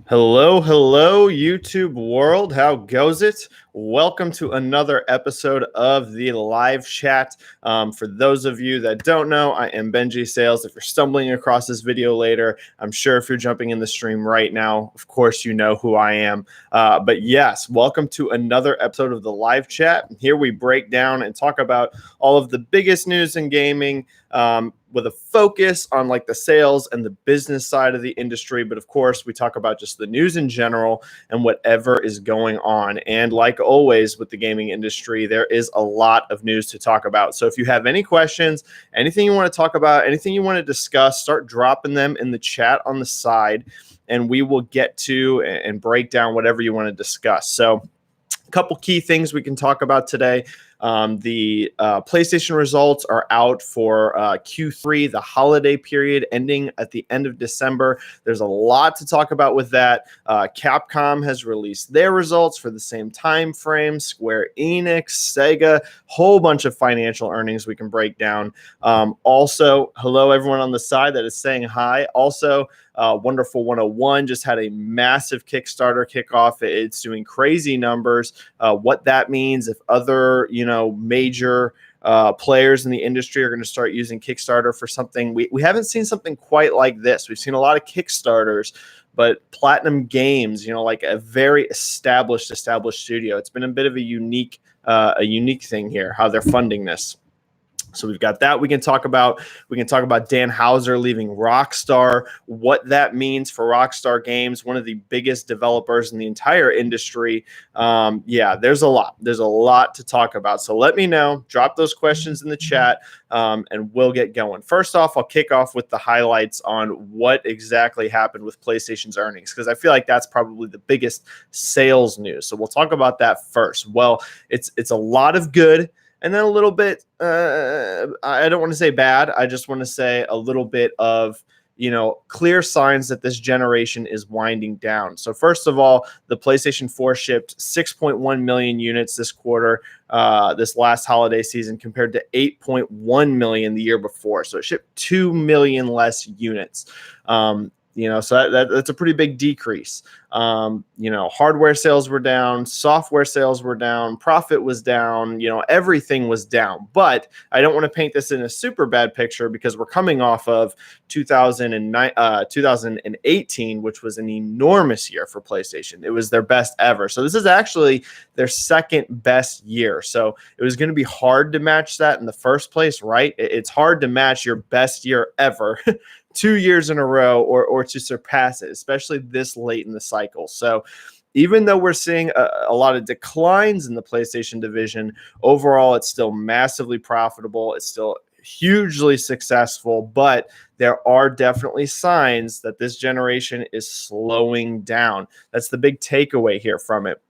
Hello, YouTube world. How goes it? Welcome to another episode of the live chat. For those of you that don't know, I am Benji-Sales. If you're stumbling across this video later, I'm sure if you're jumping in the stream right now, of course, you know who I am. But yes, welcome to another episode of the live chat. Here we break down and talk about all of the biggest news in gaming, with a focus on like the sales and the business side of the industry. But of course, we talk about just the news in general and whatever is going on. And like always with the gaming industry, there is a lot of news to talk about. So if you have any questions, anything you want to talk about, anything you want to discuss, start dropping them in the chat on the side, and we will get to and break down whatever you want to discuss. So a couple key things we can talk about today. The PlayStation results are out for Q3, the holiday period ending at the end of December. There's a lot to talk about with that. Capcom has released their results for the same time frame. Square Enix, Sega, whole bunch of financial earnings we can break down. Also, hello everyone on the side that is saying hi. Also, Wonderful 101 just had a massive Kickstarter kickoff. It's doing crazy numbers. What that means, if other, major players in the industry are going to start using Kickstarter for something, we haven't seen something quite like this. We've seen a lot of Kickstarters, but Platinum Games, like a very established studio. It's been a bit of a unique thing here, how they're funding this. So we've got that we can talk about. We can talk about Dan Houser leaving Rockstar, what that means for Rockstar Games, one of the biggest developers in the entire industry. There's a lot. There's a lot to talk about. So let me know. Drop those questions in the chat, and we'll get going. First off, I'll kick off with the highlights on what exactly happened with PlayStation's earnings, because I feel like that's probably the biggest sales news. So we'll talk about that first. Well, it's a lot of good. And then a little bit, I don't want to say bad. I just want to say a little bit of, clear signs that this generation is winding down. So first of all, the PlayStation 4 shipped 6.1 million units this quarter, this last holiday season, compared to 8.1 million the year before. So it shipped 2 million less units. So that's a pretty big decrease. Hardware sales were down, software sales were down, profit was down, everything was down. But I don't want to paint this in a super bad picture, because we're coming off of 2018, which was an enormous year for PlayStation. It was their best ever. So this is actually their second best year. So it was going to be hard to match that in the first place, right? It's hard to match your best year ever 2 years in a row or to surpass it, especially this late in the cycle. So even though we're seeing a lot of declines in the PlayStation division, overall, it's still massively profitable. It's still hugely successful, but there are definitely signs that this generation is slowing down. That's the big takeaway here from it.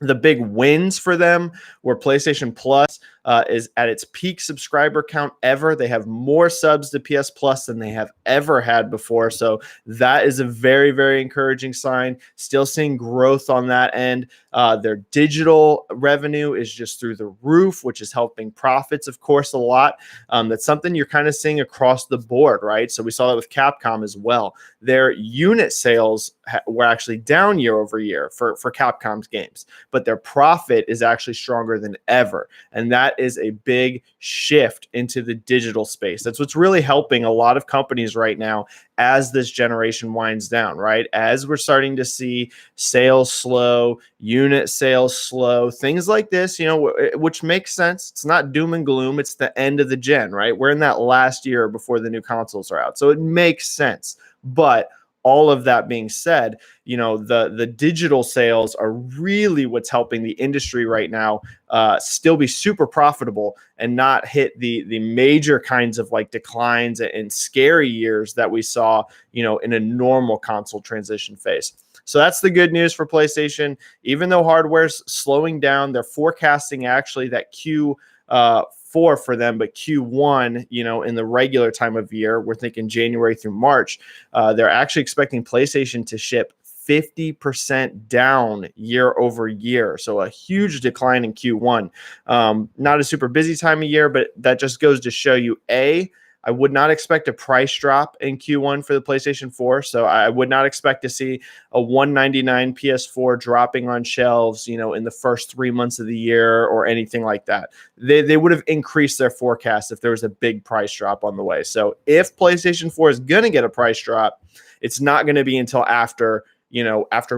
The big wins for them were PlayStation Plus is at its peak subscriber count ever. They have more subs to PS Plus than they have ever had before. So that is a very, very encouraging sign. Still seeing growth on that end. Their digital revenue is just through the roof, which is helping profits, of course, a lot. That's something you're kind of seeing across the board, right? So we saw that with Capcom as well. Their unit sales were actually down year over year for Capcom's games, but their profit is actually stronger than ever. And that is a big shift into the digital space. That's what's really helping a lot of companies right now as this generation winds down, right? As we're starting to see sales slow, unit sales slow, things like this, which makes sense. It's not doom and gloom. It's the end of the gen, right? We're in that last year before the new consoles are out. So it makes sense. But all of that being said, the digital sales are really what's helping the industry right now still be super profitable and not hit the major kinds of like declines and scary years that we saw, in a normal console transition phase. So that's the good news for PlayStation. Even though hardware's slowing down, they're forecasting actually that Q4 for them, but Q1, in the regular time of year, we're thinking January through March, they're actually expecting PlayStation to ship 50% down year over year. So a huge decline in Q1. Not a super busy time of year, but that just goes to show you, I would not expect a price drop in Q1 for the PlayStation 4. So I would not expect to see a $199 PS4 dropping on shelves, in the first 3 months of the year or anything like that. They would have increased their forecast if there was a big price drop on the way. So if PlayStation 4 is going to get a price drop, it's not going to be until after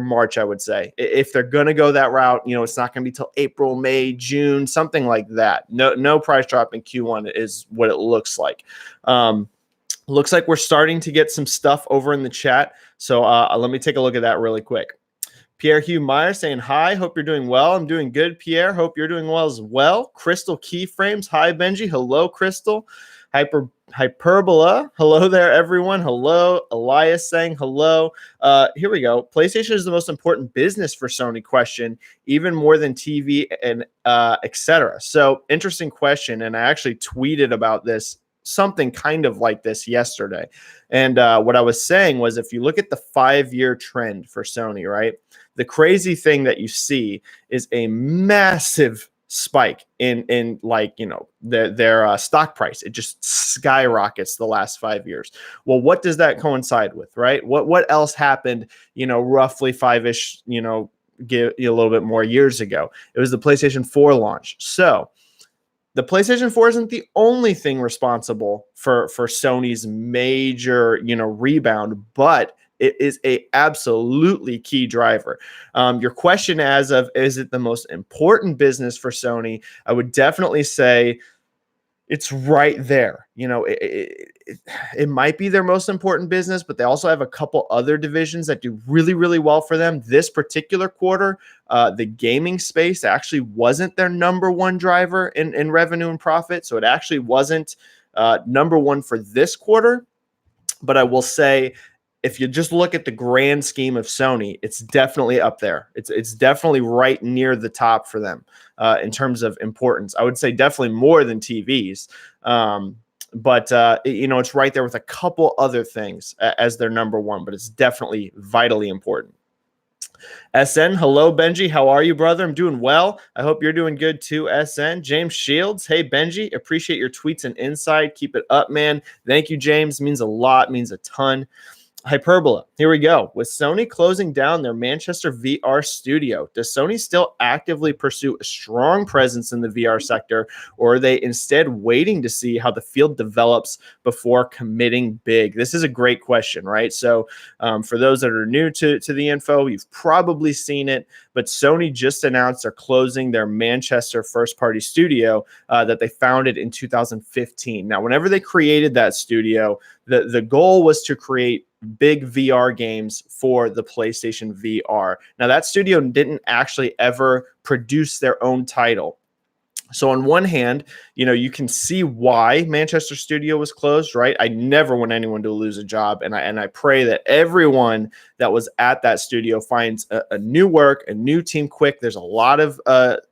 March, I would say. If they're going to go that route, it's not going to be till April, May, June, something like that. No price drop in Q1 is what it looks like. Looks like we're starting to get some stuff over in the chat. So let me take a look at that really quick. Pierre Hugh Meyer saying, hi, hope you're doing well. I'm doing good, Pierre. Hope you're doing well as well. Crystal Keyframes. Hi, Benji. Hello, Crystal. Hyperbola. Hello there, everyone. Hello. Elias saying hello. Here we go. PlayStation is the most important business for Sony question, even more than TV and etc. So interesting question. And I actually tweeted about this, something kind of like this yesterday. And what I was saying was, if you look at the 5-year trend for Sony, right, the crazy thing that you see is a massive spike in their stock price. It just skyrockets the last 5 years. Well, what does that coincide with, right? What else happened, roughly 5-ish, give a little bit more years ago? It was the PlayStation 4 launch. So the PlayStation 4 isn't the only thing responsible for Sony's major, rebound, but it is a absolutely key driver. Your question as of, is it the most important business for Sony? I would definitely say it's right there. It might be their most important business, but they also have a couple other divisions that do really, really well for them. This particular quarter, the gaming space actually wasn't their number one driver in revenue and profit. So it actually wasn't number one for this quarter. But I will say, if you just look at the grand scheme of Sony, it's definitely up there. It's definitely right near the top for them in terms of importance. I would say definitely more than TVs. But it's right there with a couple other things as their number one, but it's definitely vitally important. SN, hello, Benji. How are you, brother? I'm doing well. I hope you're doing good too, SN. James Shields, hey, Benji. Appreciate your tweets and insight. Keep it up, man. Thank you, James. Means a lot, means a ton. Hyperbola. Here we go. With Sony closing down their Manchester VR studio, does Sony still actively pursue a strong presence in the VR sector, or are they instead waiting to see how the field develops before committing big? This is a great question, right? So for those that are new to the info, you've probably seen it, but Sony just announced they're closing their Manchester first-party studio that they founded in 2015. Now, whenever they created that studio, the goal was to create big VR games for the PlayStation VR. Now, that studio didn't actually ever produce their own title. So on one hand, you can see why Manchester Studio was closed, right? I never want anyone to lose a job, and I pray that everyone that was at that studio finds a new work, a new team quick. There's a lot of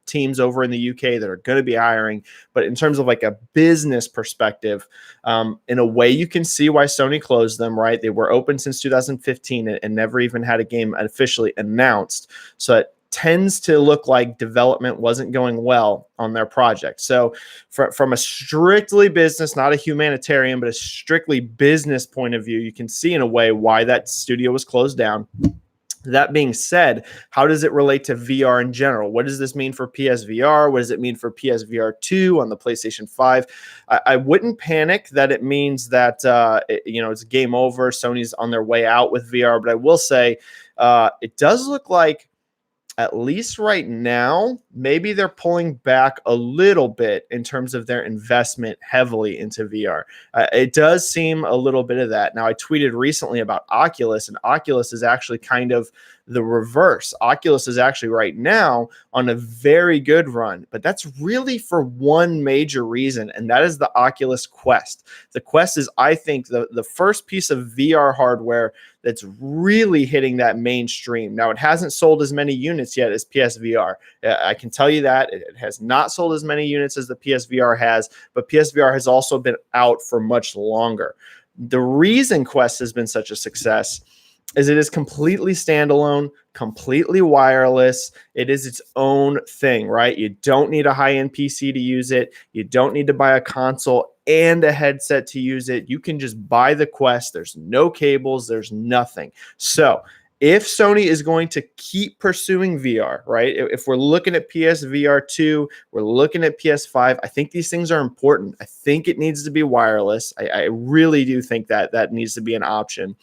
teams over in the UK that are going to be hiring, but in terms of like a business perspective, in a way, you can see why Sony closed them, right? They were open since 2015 and never even had a game officially announced. So it tends to look like development wasn't going well on their project. So from a strictly business, not a humanitarian, but a strictly business point of view, you can see in a way why that studio was closed down. That being said, how does it relate to VR in general? What does this mean for PSVR? What does it mean for PSVR 2 on the PlayStation 5? I wouldn't panic that it means that it's game over. Sony's on their way out with VR, but I will say it does look like, at least right now, maybe they're pulling back a little bit in terms of their investment heavily into VR. It does seem a little bit of that. Now, I tweeted recently about Oculus, and Oculus is actually kind of the reverse. Oculus is actually right now on a very good run, but that's really for one major reason, and that is the Oculus Quest. The Quest is, I think, the first piece of VR hardware that's really hitting that mainstream. Now, it hasn't sold as many units yet as PSVR. I can tell you that. It has not sold as many units as the PSVR has, but PSVR has also been out for much longer. The reason Quest has been such a success is it is completely standalone, completely wireless. It is its own thing, right? You don't need a high-end PC to use it. You don't need to buy a console and a headset to use it. You can just buy the Quest. There's no cables. There's nothing. So if Sony is going to keep pursuing VR, right? If we're looking at PSVR 2, we're looking at PS5, I think these things are important. I think it needs to be wireless. I really do think that needs to be an option.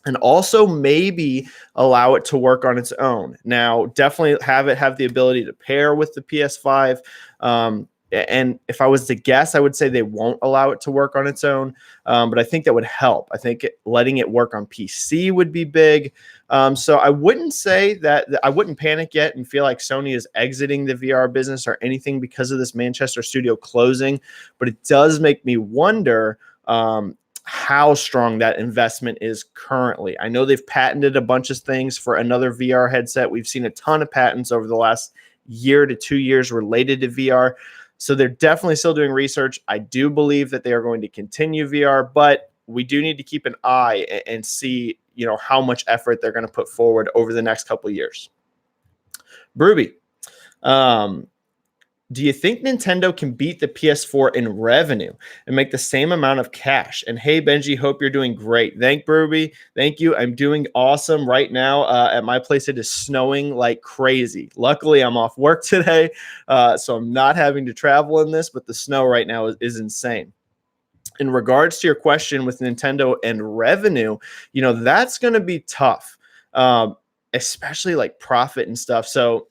And also maybe allow it to work on its own. Now, definitely have the ability to pair with the PS5. And if I was to guess, I would say they won't allow it to work on its own. But I think that would help. I think letting it work on PC would be big. So I wouldn't say that I wouldn't panic yet and feel like Sony is exiting the VR business or anything because of this Manchester studio closing. But it does make me wonder how strong that investment is currently. I know they've patented a bunch of things for another VR headset. We've seen a ton of patents over the last year to 2 years related to VR. So they're definitely still doing research. I do believe that they are going to continue VR, but we do need to keep an eye and see, how much effort they're going to put forward over the next couple of years. Bruby, do you think Nintendo can beat the PS4 in revenue and make the same amount of cash? And hey, Benji, hope you're doing great. Thank you. I'm doing awesome right now. At my place, it is snowing like crazy. Luckily, I'm off work today, so I'm not having to travel in this, but the snow right now is insane. In regards to your question with Nintendo and revenue, that's going to be tough, especially like profit and stuff. So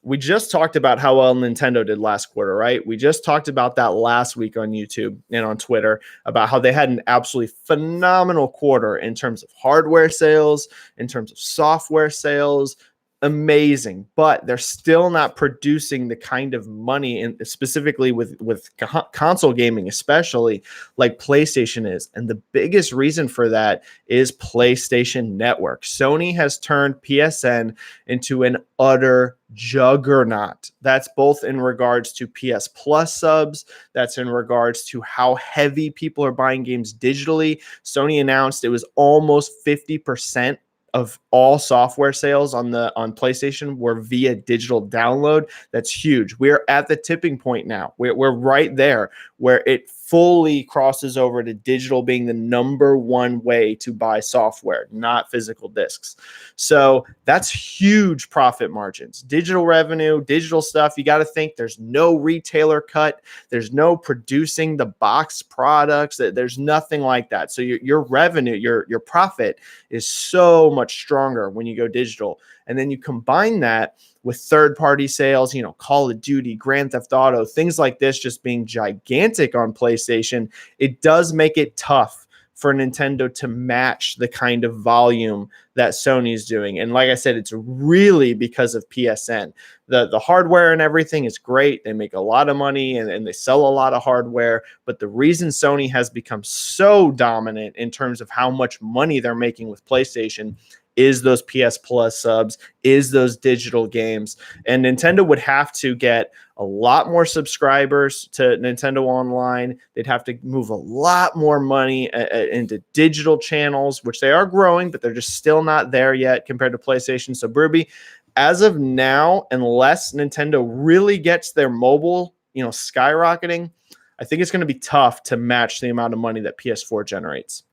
we just talked about how well Nintendo did last quarter, right? We just talked about that last week on YouTube and on Twitter about how they had an absolutely phenomenal quarter in terms of hardware sales, in terms of software sales. Amazing, but they're still not producing the kind of money, and specifically with console gaming, especially like PlayStation is. And the biggest reason for that is PlayStation Network. Sony has turned PSN into an utter juggernaut. That's both in regards to PS Plus subs. That's in regards to how heavy people are buying games digitally. Sony announced it was almost 50% of all software sales on PlayStation were via digital download. That's huge. We're at the tipping point now. We're right there where it fully crosses over to digital being the number one way to buy software, not physical discs. So that's huge profit margins. Digital revenue, digital stuff, you got to think there's no retailer cut. There's no producing the box products. There's nothing like that. So your revenue, your profit is so much stronger when you go digital. And then you combine that with third-party sales, Call of Duty, Grand Theft Auto, things like this just being gigantic on PlayStation. It does make it tough for Nintendo to match the kind of volume that Sony's doing. And like I said, it's really because of PSN. The hardware and everything is great. They make a lot of money and they sell a lot of hardware. But the reason Sony has become so dominant in terms of how much money they're making with PlayStation is those PS Plus subs, is those digital games. And Nintendo would have to get a lot more subscribers to Nintendo Online. They'd have to move a lot more money into digital channels, which they are growing, but they're just still not there yet compared to PlayStation. So, Burby, as of now, unless Nintendo really gets their mobile, skyrocketing, I think it's going to be tough to match the amount of money that PS4 generates.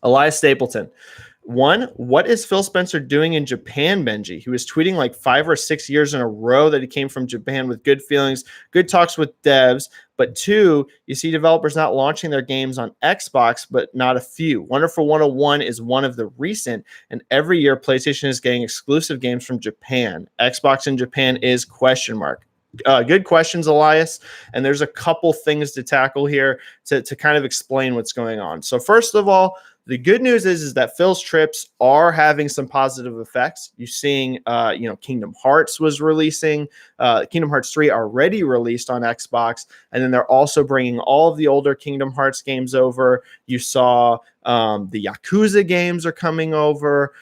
Elias Stapleton. One, what is Phil Spencer doing in Japan, Benji? He was tweeting like 5 or 6 years in a row that he came from Japan with good feelings, good talks with devs. But two, you see developers not launching their games on Xbox, but not a few. Wonderful 101 is one of the recent, and every year PlayStation is getting exclusive games from Japan. Xbox in Japan is ? Good questions, Elias. And there's a couple things to tackle here to kind of explain what's going on. So first of all, the good news is that Phil's trips are having some positive effects. You're seeing, Kingdom Hearts was releasing. Kingdom Hearts 3 already released on Xbox. And then they're also bringing all of the older Kingdom Hearts games over. You saw the Yakuza games are coming over.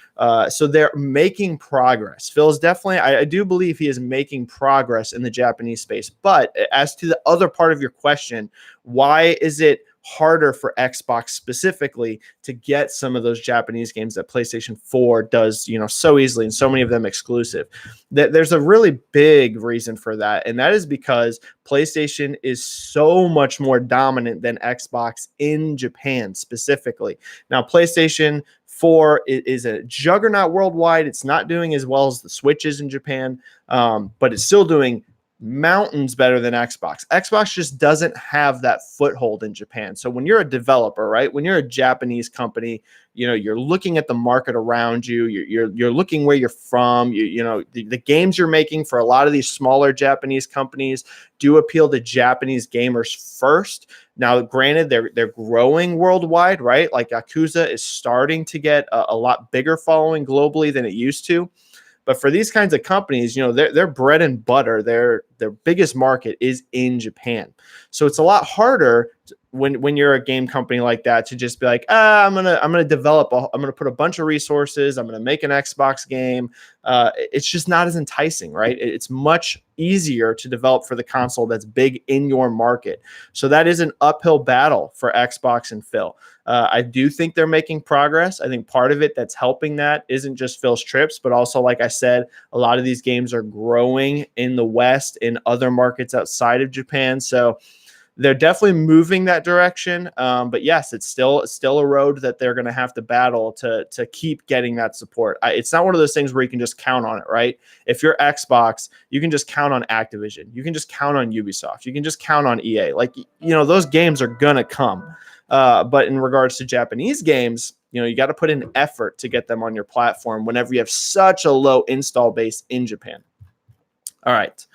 So they're making progress. Phil is definitely, I do believe he is making progress in the Japanese space. But as to the other part of your question, why is it harder for Xbox specifically to get some of those Japanese games that PlayStation 4 does, so easily, and so many of them exclusive. There's a really big reason for that, and that is because PlayStation is so much more dominant than Xbox in Japan specifically. Now, PlayStation 4 is a juggernaut worldwide. It's not doing as well as the Switches in Japan, but it's still doing mountains better than Xbox. Xbox just doesn't have that foothold in Japan. So when you're a developer, right, when you're a Japanese company, you're looking at the market around you. You're looking where you're from. The games you're making for a lot of these smaller Japanese companies do appeal to Japanese gamers first. Now, granted, they're growing worldwide, right? Like Yakuza is starting to get a lot bigger following globally than it used to. But for these kinds of companies, their bread and butter, their biggest market is in Japan. So it's a lot harder when you're a game company like that to just be like, I'm gonna develop, I'm gonna put a bunch of resources, I'm gonna make an Xbox game. It's just not as enticing, right? It's much easier to develop for the console that's big in your market. So that is an uphill battle for Xbox and Phil. I do think they're making progress. I think part of it that's helping that isn't just Phil's trips, but also, like I said, a lot of these games are growing in the West, in other markets outside of Japan. So they're definitely moving that direction. But yes, it's still a road that they're going to have to battle to keep getting that support. It's not one of those things where you can just count on it, right? If you're Xbox, you can just count on Activision. You can just count on Ubisoft. You can just count on EA. Like, those games are going to come. But in regards to Japanese games, you got to put in effort to get them on your platform whenever you have such a low install base in Japan. All right.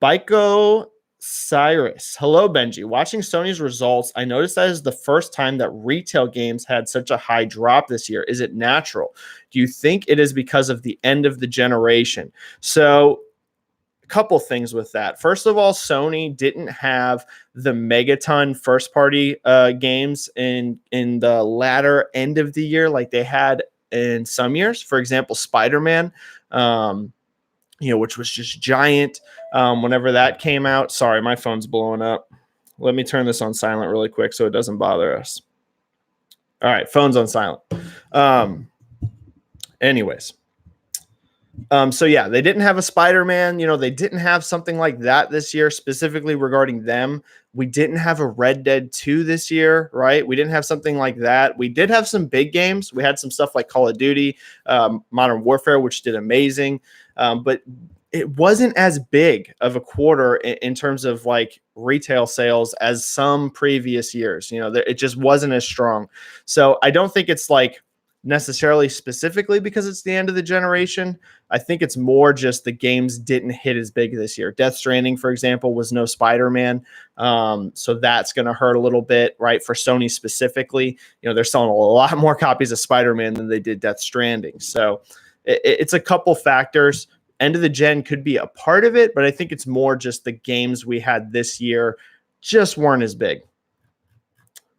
Baiko Cyrus. Hello, Benji. Watching Sony's results, I noticed that is the first time that retail games had such a high drop this year. Is it natural? Do you think it is because of the end of the generation? So, a couple things with that. First of all, Sony didn't have the megaton first-party games in the latter end of the year like they had in some years. For example, Spider-Man, which was just giant whenever that came out. Sorry, my phone's blowing up. Let me turn this on silent really quick so it doesn't bother us. All right, phone's on silent. Anyways. So yeah, they didn't have a Spider-Man, they didn't have something like that this year, specifically regarding them. We didn't have a Red Dead 2 this year, right? We didn't have something like that. We did have some big games. We had some stuff like Call of Duty, Modern Warfare, which did amazing. But it wasn't as big of a quarter in terms of like retail sales as some previous years. It just wasn't as strong. So I don't think it's like necessarily specifically because it's the end of the generation. I think it's more just the games didn't hit as big this year. Death Stranding, for example, was no Spider-Man. So that's going to hurt a little bit, right? For Sony specifically, they're selling a lot more copies of Spider-Man than they did Death Stranding. So it's a couple factors. End of the gen could be a part of it, but I think it's more just the games we had this year just weren't as big.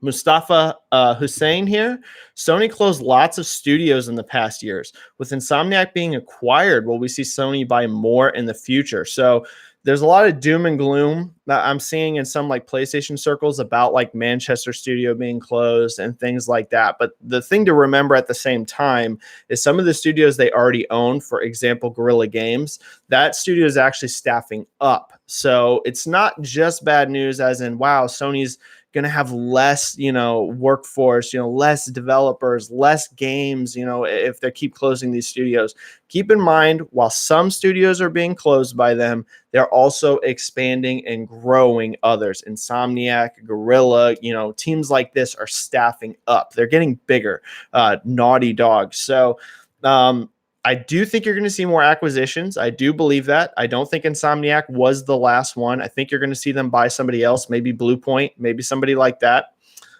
Mustafa Hussein here. Sony closed lots of studios in the past years. With Insomniac being acquired, will we see Sony buy more in the future? So there's a lot of doom and gloom that I'm seeing in some like PlayStation circles about like Manchester studio being closed and things like that. But the thing to remember at the same time is some of the studios they already own, for example, Guerrilla Games, that studio is actually staffing up. So it's not just bad news as in, wow, Sony's going to have less, workforce, less developers, less games, if they keep closing these studios. Keep in mind, while some studios are being closed by them, they're also expanding and growing others. Insomniac, Guerrilla, teams like this are staffing up. They're getting bigger. Naughty Dog. So, I do think you're going to see more acquisitions. I do believe that. I don't think Insomniac was the last one. I think you're going to see them buy somebody else, maybe Blue Point, maybe somebody like that.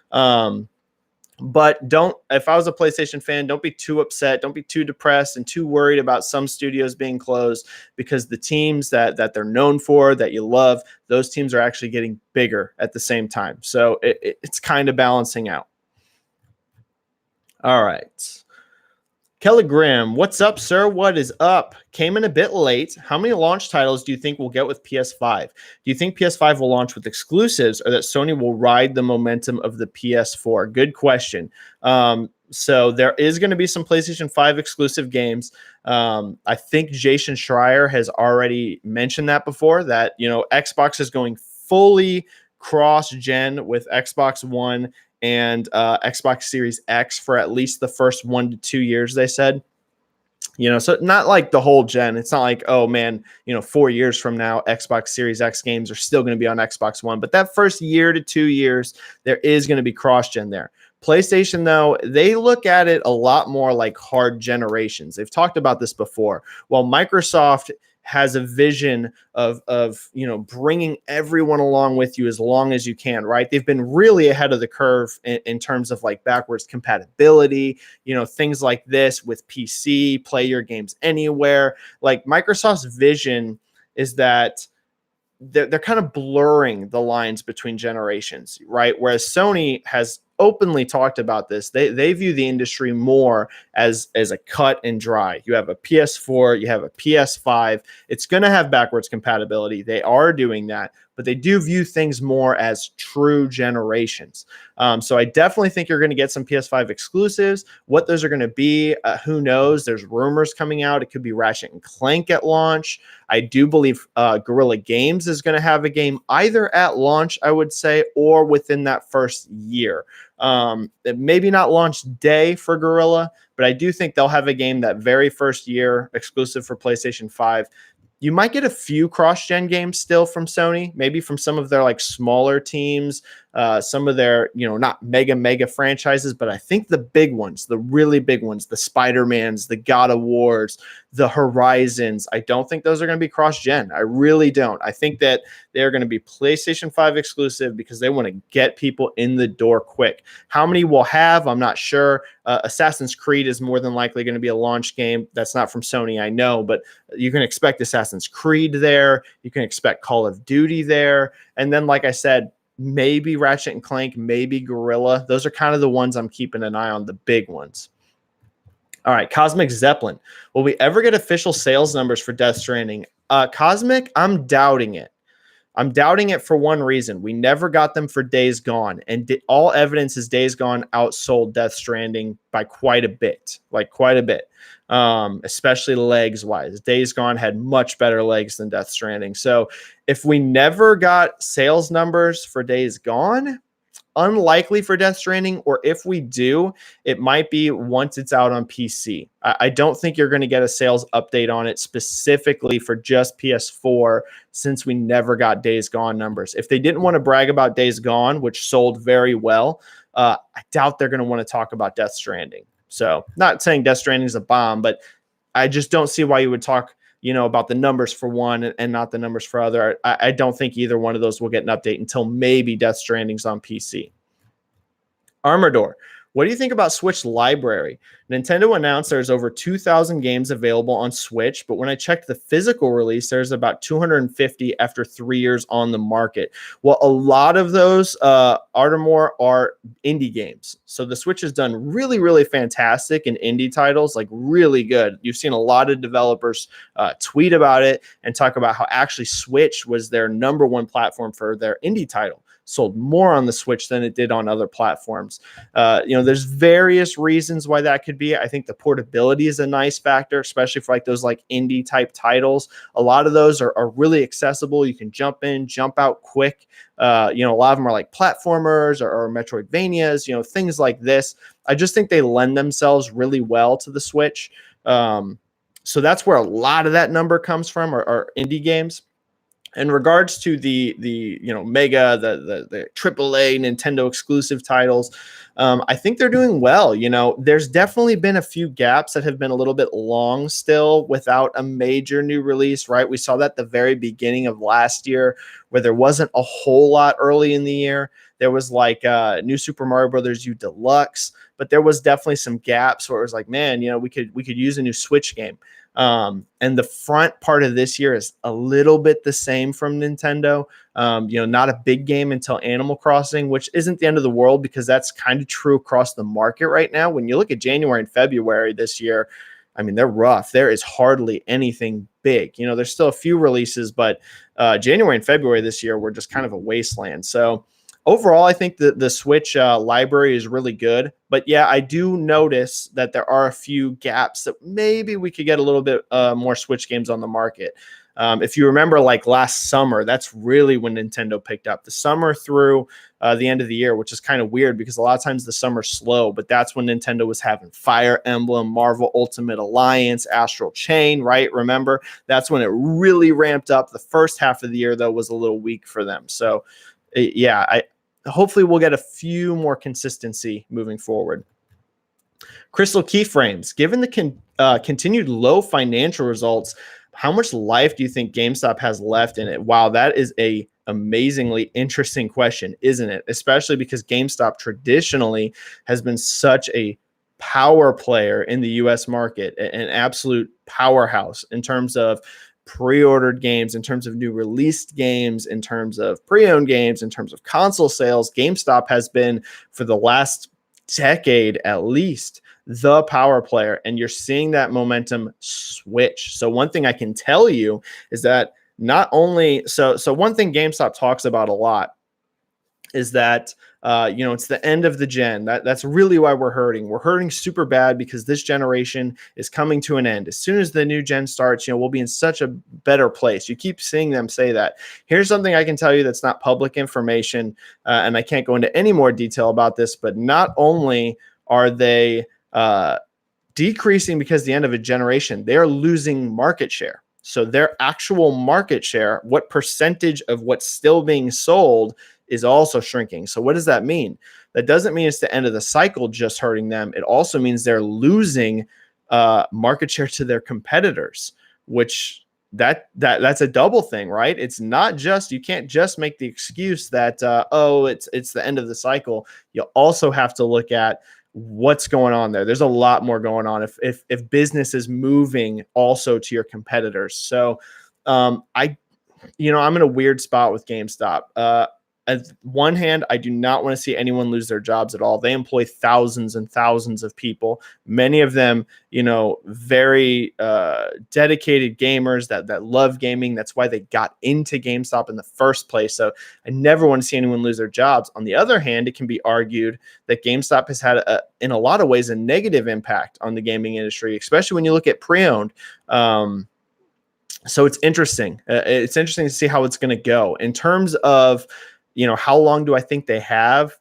But if I was a PlayStation fan, don't be too upset. Don't be too depressed and too worried about some studios being closed, because the teams that they're known for, that you love, those teams are actually getting bigger at the same time. So it's kind of balancing out. All right. Kelly Graham, what's up, sir? What is up? Came in a bit late. How many launch titles do you think we'll get with PS5? Do you think PS5 will launch with exclusives or that Sony will ride the momentum of the PS4? Good question. So there is going to be some PlayStation 5 exclusive games. I think Jason Schreier has already mentioned that before, that, Xbox is going fully cross-gen with Xbox One and Xbox Series X for at least the first 1 to 2 years, they said. So not like the whole gen. It's not like, oh man, 4 years from now, Xbox Series X games are still going to be on Xbox One. But that first year to 2 years, there is going to be cross-gen there. PlayStation, though, they look at it a lot more like hard generations. They've talked about this before. While Microsoft has a vision of bringing everyone along with you as long as you can, right? They've been really ahead of the curve in terms of like backwards compatibility, things like this with PC, play your games anywhere. Like Microsoft's vision is that they're kind of blurring the lines between generations, right? Whereas Sony has openly talked about this. They view the industry more as a cut and dry. You have a PS4, you have a PS5. It's going to have backwards compatibility. They are doing that, but they do view things more as true generations. So I definitely think you're going to get some PS5 exclusives. What those are going to be, who knows? There's rumors coming out. It could be Ratchet and Clank at launch. I do believe Guerrilla Games is going to have a game either at launch, I would say, or within that first year. Maybe not launch day for Guerrilla, but I do think they'll have a game that very first year exclusive for PlayStation 5. You might get a few cross-gen games still from Sony, maybe from some of their like smaller teams, some of their, not mega franchises, but I think the big ones, the really big ones, the Spider-Mans, the God of Wars, the Horizons, I don't think those are going to be cross-gen. I really don't. I think that they're going to be PlayStation 5 exclusive because they want to get people in the door quick. How many we'll have, I'm not sure. Assassin's Creed is more than likely going to be a launch game. That's not from Sony, I know, but you can expect Assassin's Creed there. You can expect Call of Duty there. And then, like I said, maybe Ratchet and Clank, maybe Guerrilla. Those are kind of the ones I'm keeping an eye on, the big ones. All right, Cosmic Zeppelin. Will we ever get official sales numbers for Death Stranding? Cosmic, I'm doubting it. I'm doubting it for one reason. We never got them for Days Gone, and all evidence is Days Gone outsold Death Stranding by quite a bit, especially legs-wise. Days Gone had much better legs than Death Stranding. So if we never got sales numbers for Days Gone, unlikely for Death Stranding, or if we do, it might be once it's out on PC. I don't think you're going to get a sales update on it specifically for just PS4 since we never got Days Gone numbers. If they didn't want to brag about Days Gone, which sold very well, I doubt they're going to want to talk about Death Stranding. So not saying Death Stranding is a bomb, but I just don't see why you would talk about the numbers for one and not the numbers for other. I don't think either one of those will get an update until maybe Death Stranding's on PC. Armoredor, what do you think about Switch library? Nintendo announced there's over 2,000 games available on Switch, but when I checked the physical release, there's about 250 after 3 years on the market. Well, a lot of those, Armoredor, are indie games. So the Switch has done really, really fantastic in indie titles, like really good. You've seen a lot of developers tweet about it and talk about how actually Switch was their number one platform for their indie title. Sold more on the Switch than it did on other platforms. There's various reasons why that could be. I think the portability is a nice factor, especially for like those like indie type titles. A lot of those are really accessible. You can jump in, jump out quick. A lot of them are like platformers or Metroidvanias, things like this. I just think they lend themselves really well to the Switch. So that's where a lot of that number comes from, are indie games. In regards to the Mega, the AAA Nintendo exclusive titles, I think they're doing well. There's definitely been a few gaps that have been a little bit long still without a major new release, right? We saw that at the very beginning of last year where there wasn't a whole lot early in the year. There was like New Super Mario Brothers U Deluxe, but there was definitely some gaps where it was like, man, we could use a new Switch game. And the front part of this year is a little bit the same from Nintendo. Not a big game until Animal Crossing, which isn't the end of the world because that's kind of true across the market right now. When you look at January and February this year, I mean, they're rough. There is hardly anything big. There's still a few releases, but January and February this year were just kind of a wasteland. So overall, I think the Switch library is really good. But yeah, I do notice that there are a few gaps that maybe we could get a little bit more Switch games on the market. If you remember, like last summer, that's really when Nintendo picked up. The summer through the end of the year, which is kind of weird because a lot of times the summer's slow, but that's when Nintendo was having Fire Emblem, Marvel Ultimate Alliance, Astral Chain, right? Remember, that's when it really ramped up. The first half of the year, though, was a little weak for them. So, yeah, hopefully we'll get a few more consistency moving forward. Crystal Keyframes, given the continued low financial results, how much life do you think GameStop has left in it? Wow, that is a amazingly interesting question, isn't it? Especially because GameStop traditionally has been such a power player in the US market, an absolute powerhouse in terms of pre-ordered games, in terms of new released games, in terms of pre-owned games, in terms of console sales. GameStop has been, for the last decade at least, the power player, and you're seeing that momentum switch. So one thing I can tell you is that not only so one thing GameStop talks about a lot is that it's the end of the gen. That's really why we're hurting. We're hurting super bad because this generation is coming to an end. As soon as the new gen starts, we'll be in such a better place. You keep seeing them say that. Here's something I can tell you that's not public information, and I can't go into any more detail about this, but not only are they decreasing because the end of a generation, they're losing market share. So their actual market share, what percentage of what's still being sold, is also shrinking. So what does that mean? That doesn't mean it's the end of the cycle just hurting them. It also means they're losing market share to their competitors, which that's a double thing, right? It's not just, you can't just make the excuse that it's the end of the cycle. You also have to look at what's going on there. There's a lot more going on if business is moving also to your competitors. So I'm in a weird spot with GameStop. On one hand, I do not want to see anyone lose their jobs at all. They employ thousands and thousands of people, many of them, very dedicated gamers that love gaming. That's why they got into GameStop in the first place. So I never want to see anyone lose their jobs. On the other hand, it can be argued that GameStop has had, in a lot of ways, a negative impact on the gaming industry, especially when you look at pre-owned. So it's interesting. It's interesting to see how it's going to go. In terms of how long do I think they have?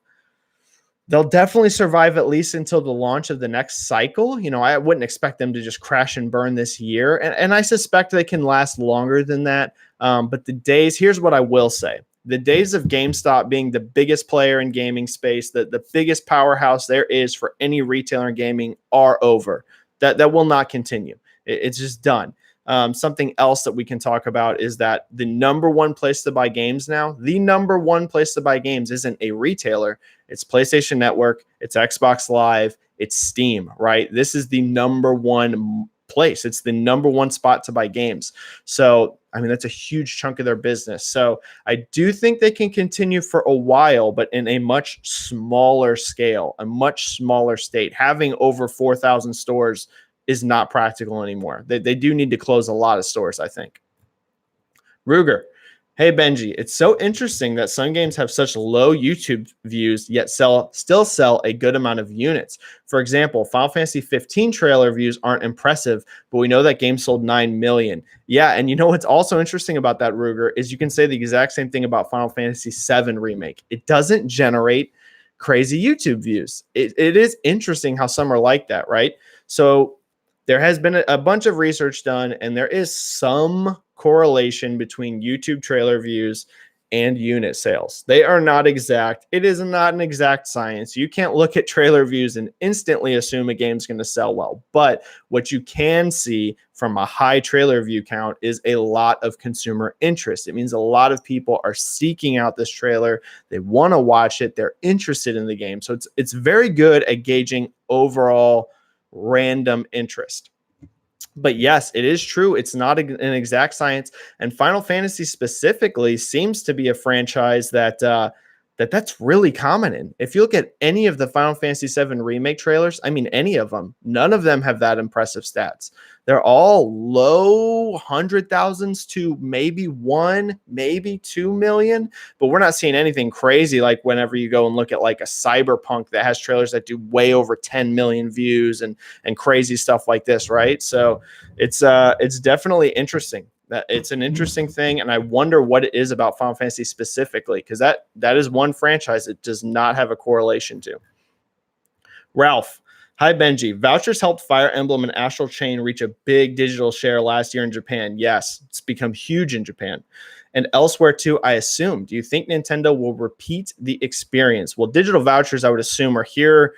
They'll definitely survive at least until the launch of the next cycle. I wouldn't expect them to just crash and burn this year. And I suspect they can last longer than that. But here's what I will say. The days of GameStop being the biggest player in gaming space, the biggest powerhouse there is for any retailer in gaming, are over. That will not continue. It's just done. Something else that we can talk about is that the number one place to buy games now, the number one place to buy games isn't a retailer. It's PlayStation Network, it's Xbox Live, it's Steam, right? This is the number one place. It's the number one spot to buy games. So, that's a huge chunk of their business. So I do think they can continue for a while, but in a much smaller scale, a much smaller state. Having over 4,000 stores is not practical anymore. They do need to close a lot of stores, I think. Ruger, hey Benji, it's so interesting that some games have such low YouTube views yet still sell a good amount of units. For example, Final Fantasy 15 trailer views aren't impressive, but we know that game sold 9 million. Yeah, and what's also interesting about that, Ruger, is you can say the exact same thing about Final Fantasy 7 Remake. It doesn't generate crazy YouTube views. It is interesting how some are like that, right? So there has been a bunch of research done, and there is some correlation between YouTube trailer views and unit sales. They are not exact. It is not an exact science. You can't look at trailer views and instantly assume a game's going to sell well. But what you can see from a high trailer view count is a lot of consumer interest. It means a lot of people are seeking out this trailer. They want to watch it. They're interested in the game. So it's very good at gauging overall random interest. But yes, it is true. It's not an exact science. And Final Fantasy specifically seems to be a franchise that's really common in. If you look at any of the Final Fantasy VII remake trailers, I mean, any of them, none of them have that impressive stats. They're all low 100,000s to maybe 1, maybe 2 million, but we're not seeing anything crazy like whenever you go and look at like a Cyberpunk that has trailers that do way over 10 million views and crazy stuff like this, right? So it's definitely interesting. That it's an interesting thing, and I wonder what it is about Final Fantasy specifically, because that is one franchise it does not have a correlation to. Ralph, hi Benji. Vouchers helped Fire Emblem and Astral Chain reach a big digital share last year in Japan. Yes, it's become huge in Japan and elsewhere too, I assume. Do you think Nintendo will repeat the experience? Well, digital vouchers, I would assume, are here.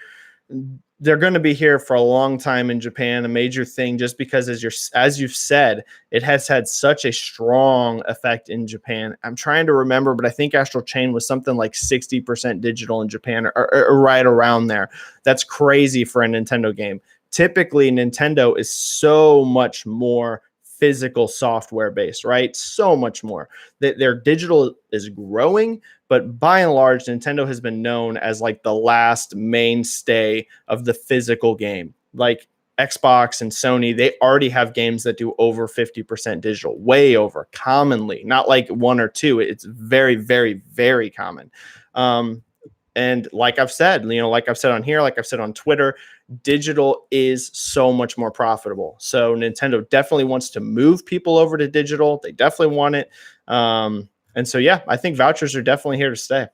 They're going to be here for a long time in Japan, a major thing, just because as you've said, it has had such a strong effect in Japan. I'm trying to remember, but I think Astral Chain was something like 60% digital in Japan, or right around there. That's crazy for a Nintendo game. Typically, Nintendo is so much more physical software based, right? So much more. Their digital is growing, but by and large, Nintendo has been known as like the last mainstay of the physical game. Like Xbox and Sony, they already have games that do over 50% digital, way over, commonly, not like one or two. It's very, very, very common. And like I've said, like I've said on here, like I've said on Twitter, digital is so much more profitable. So Nintendo definitely wants to move people over to digital. They definitely want it. And so, yeah, I think vouchers are definitely here to stay.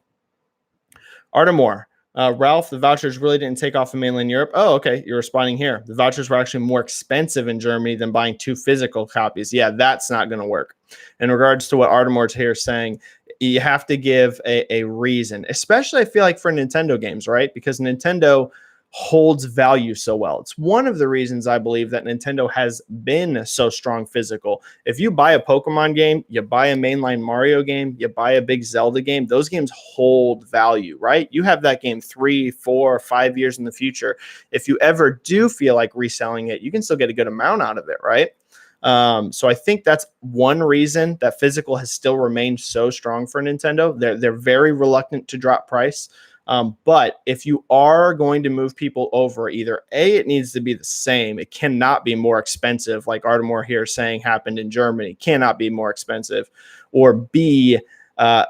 Artemore, Ralph, the vouchers really didn't take off in mainland Europe. Oh, okay. You're responding here. The vouchers were actually more expensive in Germany than buying 2 physical copies. Yeah, that's not going to work. In regards to what Artemore's here is saying, you have to give a reason, especially I feel like for Nintendo games, right? Because Nintendo holds value so well. It's one of the reasons I believe that Nintendo has been so strong physical. If you buy a Pokemon game, you buy a mainline Mario game, you buy a big Zelda game, those games hold value, right? You have that game 3, 4, 5 years in the future. If you ever do feel like reselling it, you can still get a good amount out of it, right? So I think that's one reason that physical has still remained so strong for Nintendo. They're very reluctant to drop price. But if you are going to move people over, either A, it needs to be the same. It cannot be more expensive, like Artemore here saying happened in Germany. Cannot be more expensive. Or B,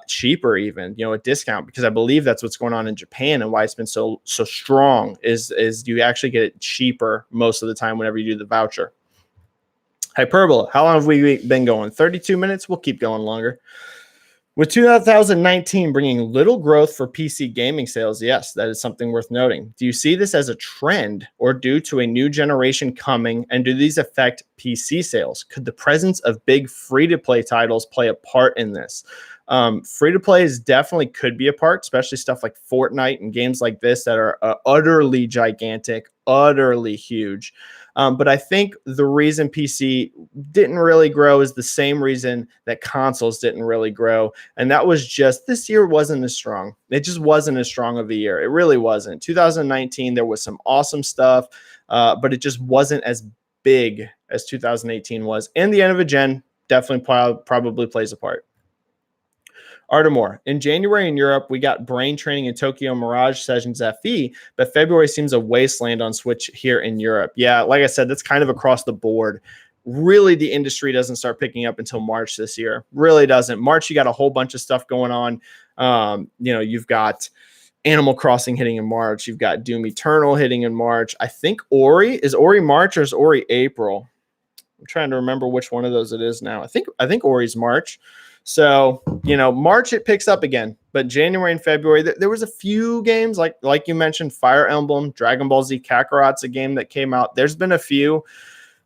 cheaper even, a discount, because I believe that's what's going on in Japan and why it's been so strong is you actually get it cheaper most of the time whenever you do the voucher. Hyperbola, how long have we been going? 32 minutes? We'll keep going longer. With 2019 bringing little growth for PC gaming sales, yes, that is something worth noting. Do you see this as a trend or due to a new generation coming, and do these affect PC sales? Could the presence of big free-to-play titles play a part in this? Free-to-play is definitely could be a part, especially stuff like Fortnite and games like this that are utterly gigantic, utterly huge. But I think the reason PC didn't really grow is the same reason that consoles didn't really grow. And that was just this year wasn't as strong. It just wasn't as strong of a year. It really wasn't. 2019, there was some awesome stuff, but it just wasn't as big as 2018 was. And the end of a gen definitely probably plays a part. Artemore, in January in Europe, we got brain training in Tokyo Mirage Sessions FE, but February seems a wasteland on Switch here in Europe. Yeah, like I said, that's kind of across the board. Really, the industry doesn't start picking up until March this year. Really doesn't. March, you got a whole bunch of stuff going on. You've got Animal Crossing hitting in March. You've got Doom Eternal hitting in March. I think Ori March or is Ori April? I'm trying to remember which one of those it is now. I think Ori's March. So, March it picks up again, but January and February, there was a few games like you mentioned, Fire Emblem, Dragon Ball Z Kakarot's a game that came out. There's been a few,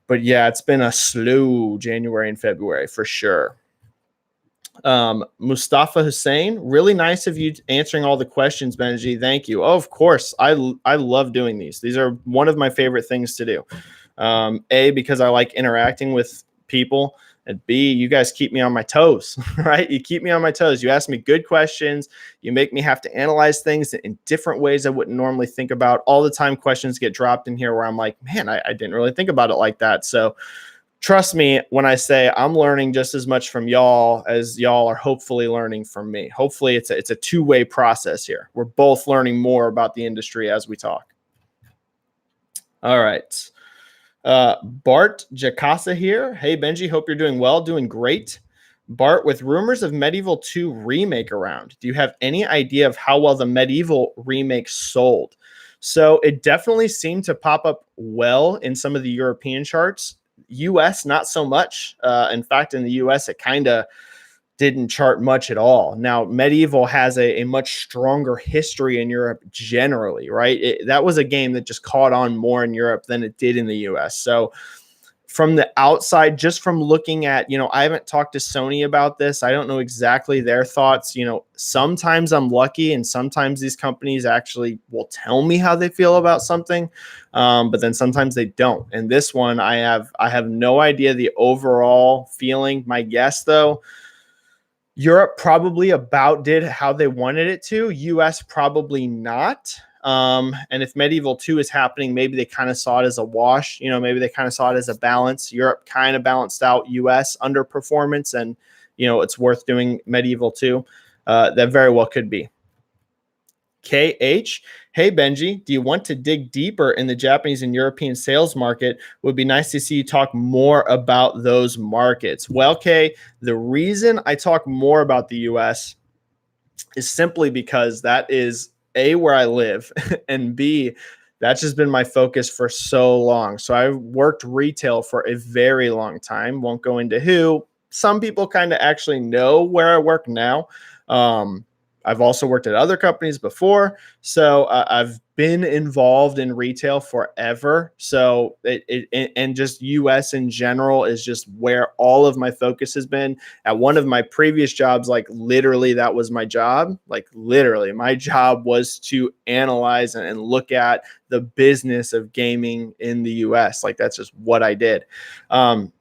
but yeah, it's been a slow January and February for sure. Mustafa Hussein, really nice of you answering all the questions, Benji. Thank you. Oh, of course. I love doing these. These are one of my favorite things to do. Because I like interacting with people. And B, you guys keep me on my toes, right? You keep me on my toes. You ask me good questions. You make me have to analyze things in different ways I wouldn't normally think about. All the time questions get dropped in here where I'm like, man, I didn't really think about it like that. So trust me when I say I'm learning just as much from y'all as y'all are hopefully learning from me. Hopefully it's a two-way process here. We're both learning more about the industry as we talk. All right. Bart Jacasa here. Hey, Benji, hope you're doing well. Doing great. Bart, with rumors of Medieval 2 remake around, do you have any idea of how well the Medieval remake sold? So it definitely seemed to pop up well in some of the European charts. US, not so much. In fact, in the US, it kind of didn't chart much at all. Now, Medieval has a much stronger history in Europe generally, right? That was a game that just caught on more in Europe than it did in the US. So from the outside, just from looking at, I haven't talked to Sony about this. I don't know exactly their thoughts. Sometimes I'm lucky and sometimes these companies actually will tell me how they feel about something. But then sometimes they don't. And this one, I have no idea the overall feeling. My guess though, Europe probably about did how they wanted it to. US probably not. And if Medieval 2 is happening, maybe they kind of saw it as a wash. Maybe they kind of saw it as a balance. Europe kind of balanced out US underperformance, and it's worth doing Medieval 2. That very well could be. KH, hey Benji, do you want to dig deeper in the Japanese and European sales market? Would be nice to see you talk more about those markets. Well, K, the reason I talk more about the US is simply because that is A, where I live, and B, that's just been my focus for so long. So I've worked retail for a very long time. Won't go into who. Some people kind of actually know where I work now. I've also worked at other companies before. So I've been involved in retail forever. So and just US in general is just where all of my focus has been. At one of my previous jobs, like literally that was my job. Like literally my job was to analyze and look at the business of gaming in the US. Like that's just what I did.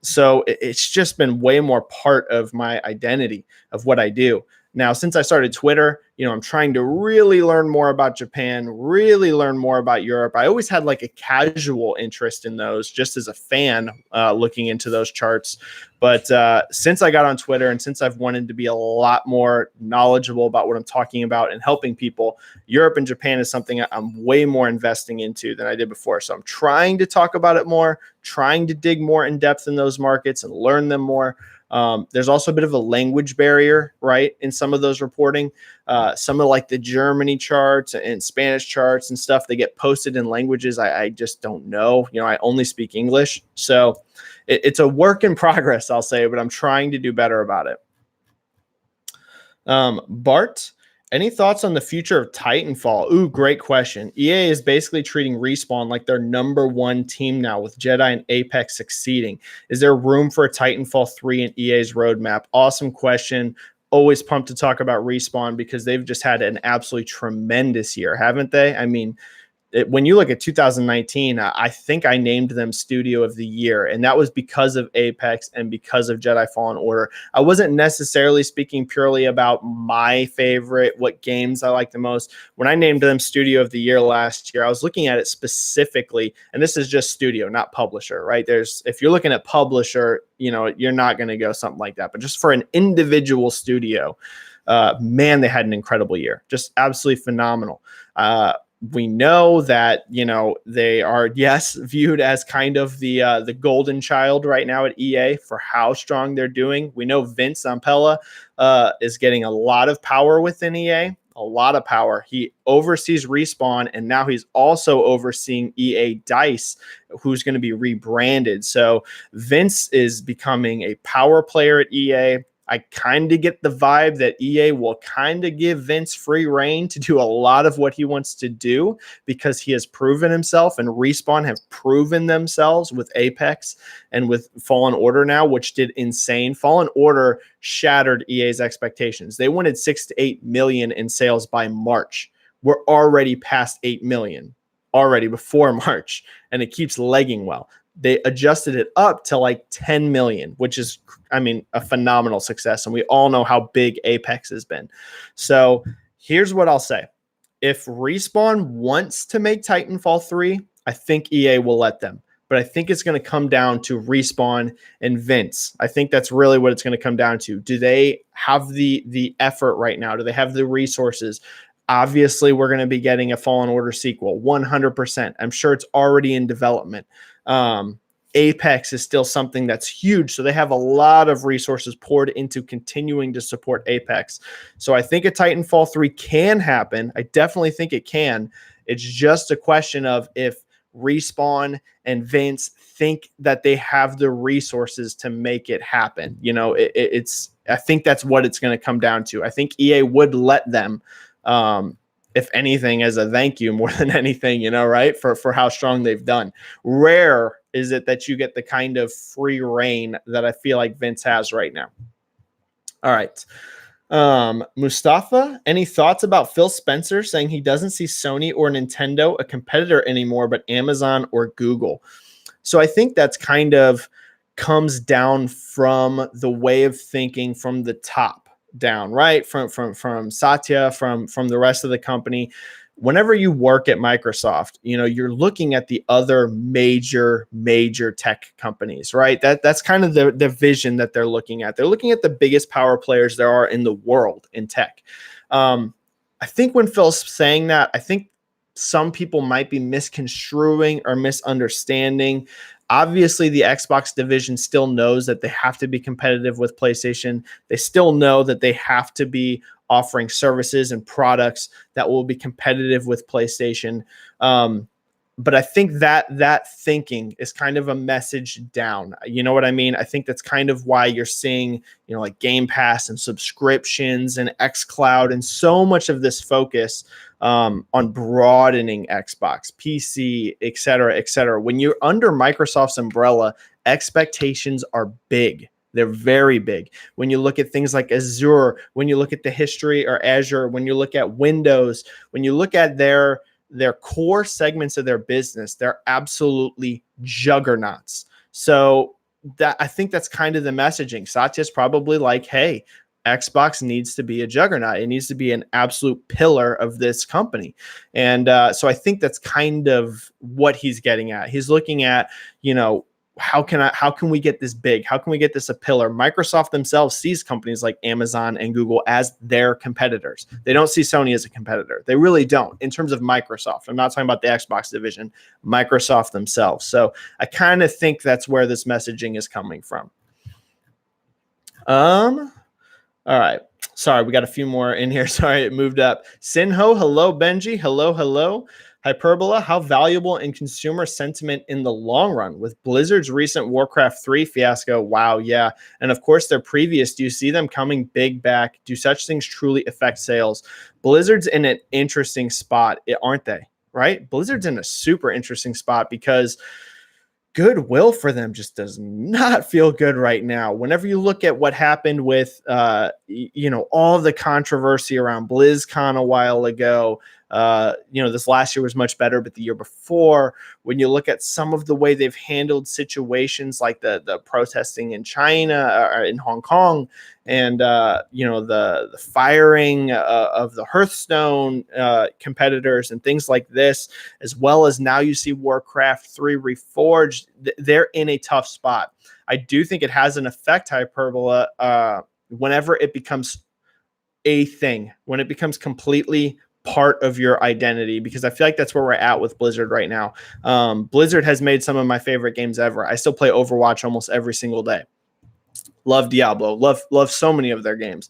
So it's just been way more part of my identity of what I do. Now, since I started Twitter, I'm trying to really learn more about Japan, really learn more about Europe. I always had like a casual interest in those just as a fan looking into those charts. But since I got on Twitter and since I've wanted to be a lot more knowledgeable about what I'm talking about and helping people, Europe and Japan is something I'm way more investing into than I did before. So I'm trying to talk about it more, trying to dig more in depth in those markets and learn them more. There's also a bit of a language barrier, right, in some of those reporting. Some of like the Germany charts and Spanish charts and stuff, they get posted in languages I just don't know. I only speak English. So it's a work in progress, I'll say, but I'm trying to do better about it. Bart, any thoughts on the future of Titanfall? Ooh, great question. EA is basically treating Respawn like their number one team now, with Jedi and Apex succeeding. Is there room for a Titanfall 3 in EA's roadmap? Awesome question. Always pumped to talk about Respawn because they've just had an absolutely tremendous year, haven't they? I mean, when you look at 2019, I think I named them Studio of the Year, and that was because of Apex and because of Jedi Fallen Order. I wasn't necessarily speaking purely about my favorite, what games I like the most. When I named them Studio of the Year last year, I was looking at it specifically, and this is just studio, not publisher, right? If you're looking at publisher, you're not going to go something like that, but just for an individual studio, man, they had an incredible year, just absolutely phenomenal. We know that, they are, yes, viewed as kind of the golden child right now at EA for how strong they're doing. We know Vince Zampella is getting a lot of power within EA, a lot of power. He oversees Respawn, and now he's also overseeing EA Dice, who's going to be rebranded. So Vince is becoming a power player at EA. I kind of get the vibe that EA will kind of give Vince free reign to do a lot of what he wants to do because he has proven himself, and Respawn have proven themselves with Apex and with Fallen Order now, which did insane. Fallen Order shattered EA's expectations. They wanted 6 to 8 million in sales by March. We're already past 8 million already before March, and it keeps legging well. they adjusted it up to like 10 million, which is, I mean, a phenomenal success. And we all know how big Apex has been. So here's what I'll say. If Respawn wants to make Titanfall 3, I think EA will let them. But I think it's going to come down to Respawn and Vince. I think that's really what it's going to come down to. Do they have the effort right now? Do they have the resources? Obviously, we're going to be getting a Fallen Order sequel, 100%. I'm sure it's already in development. Apex is still something that's huge, so they have a lot of resources poured into continuing to support Apex. So I think a Titanfall 3 can happen. I definitely think it can. It's just a question of if Respawn and Vince think that they have the resources to make it happen. You know, I think that's what it's going to come down to. I think EA would let them, if anything, as a thank you more than anything, you know, right, for how strong they've done. Rare is it that you get the kind of free reign that I feel like Vince has right now. All right. Mustafa, any thoughts about Phil Spencer saying he doesn't see Sony or Nintendo a competitor anymore, but Amazon or Google? So I think that's kind of comes down from the way of thinking from the top down, right? From Satya, from the rest of the company. Whenever you work at Microsoft, you know, you're looking at the other major tech companies, right? That's kind of the vision that they're looking at. They're looking at the biggest power players there are in the world in tech. I think when Phil's saying that, I think some people might be misconstruing or misunderstanding. Obviously, the Xbox division still knows that they have to be competitive with PlayStation. They still know that they have to be offering services and products that will be competitive with PlayStation. But I think that thinking is kind of a message down. You know what I mean? I think that's kind of why you're seeing, you know, like Game Pass and subscriptions and xCloud and so much of this focus on broadening Xbox, PC, et cetera, et cetera. When you're under Microsoft's umbrella, expectations are big. They're very big. When you look at things like Azure, when you look at the history or Azure, when you look at Windows, when you look at their core segments of their business, they're absolutely juggernauts. So that I think that's kind of the messaging. Satya's probably like, hey, Xbox needs to be a juggernaut. It needs to be an absolute pillar of this company. And so I think that's kind of what he's getting at. He's looking at, you know, how can we get this big? How can we get this a pillar? Microsoft themselves sees companies like Amazon and Google as their competitors. They don't see Sony as a competitor. They really don't in terms of Microsoft. I'm not talking about the Xbox division, Microsoft themselves. So I kind of think that's where this messaging is coming from. All right. Sorry, we got a few more in here. Sorry, it moved up. Sinho, hello, Benji. Hello. Hyperbola, how valuable in consumer sentiment in the long run with Blizzard's recent Warcraft 3 fiasco? Wow, yeah. And of course, their previous. Do you see them coming big back? Do such things truly affect sales? Blizzard's in an interesting spot, aren't they? Right? Blizzard's in a super interesting spot because goodwill for them just does not feel good right now. Whenever you look at what happened with, you know, all the controversy around BlizzCon a while ago, you know, this last year was much better, but the year before, when you look at some of the way they've handled situations like the protesting in China or in Hong Kong, and you know, the firing of the Hearthstone competitors and things like this, as well as now you see Warcraft 3 Reforged, they're in a tough spot. I do think it has an effect, Hyperbola, whenever it becomes a thing, when it becomes completely part of your identity, because I feel like that's where we're at with Blizzard right now. Blizzard has made some of my favorite games ever. I still play Overwatch almost every single day. Love Diablo, love so many of their games.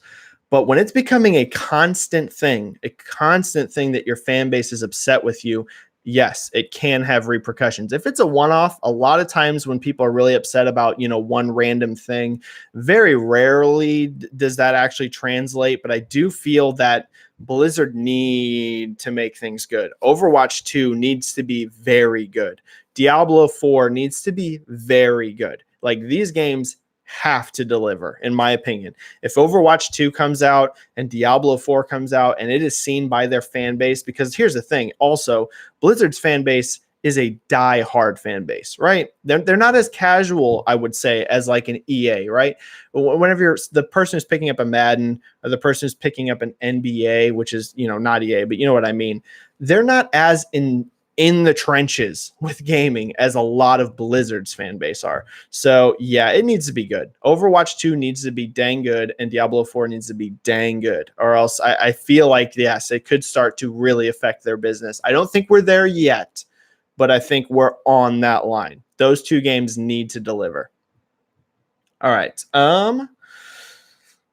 But when it's becoming a constant thing that your fan base is upset with you, yes, it can have repercussions. If it's a one-off, a lot of times when people are really upset about, you know, one random thing, very rarely does that actually translate. But I do feel that Blizzard need to make things good. Overwatch 2 needs to be very good. Diablo 4 needs to be very good. Like, these games have to deliver, in my opinion. If Overwatch 2 comes out and Diablo 4 comes out and it is seen by their fan base, because here's the thing, also, Blizzard's fan base is a die-hard fan base, right? They're not as casual, I would say, as like an EA, right? Whenever you're the person who's picking up a Madden or the person who's picking up an NBA, which is, not EA, but you know what I mean. They're not as in the trenches with gaming as a lot of Blizzard's fan base are. So yeah, it needs to be good. Overwatch 2 needs to be dang good, and Diablo 4 needs to be dang good, or else I feel like, yes, it could start to really affect their business. I don't think we're there yet, but I think we're on that line. Those two games need to deliver. All right.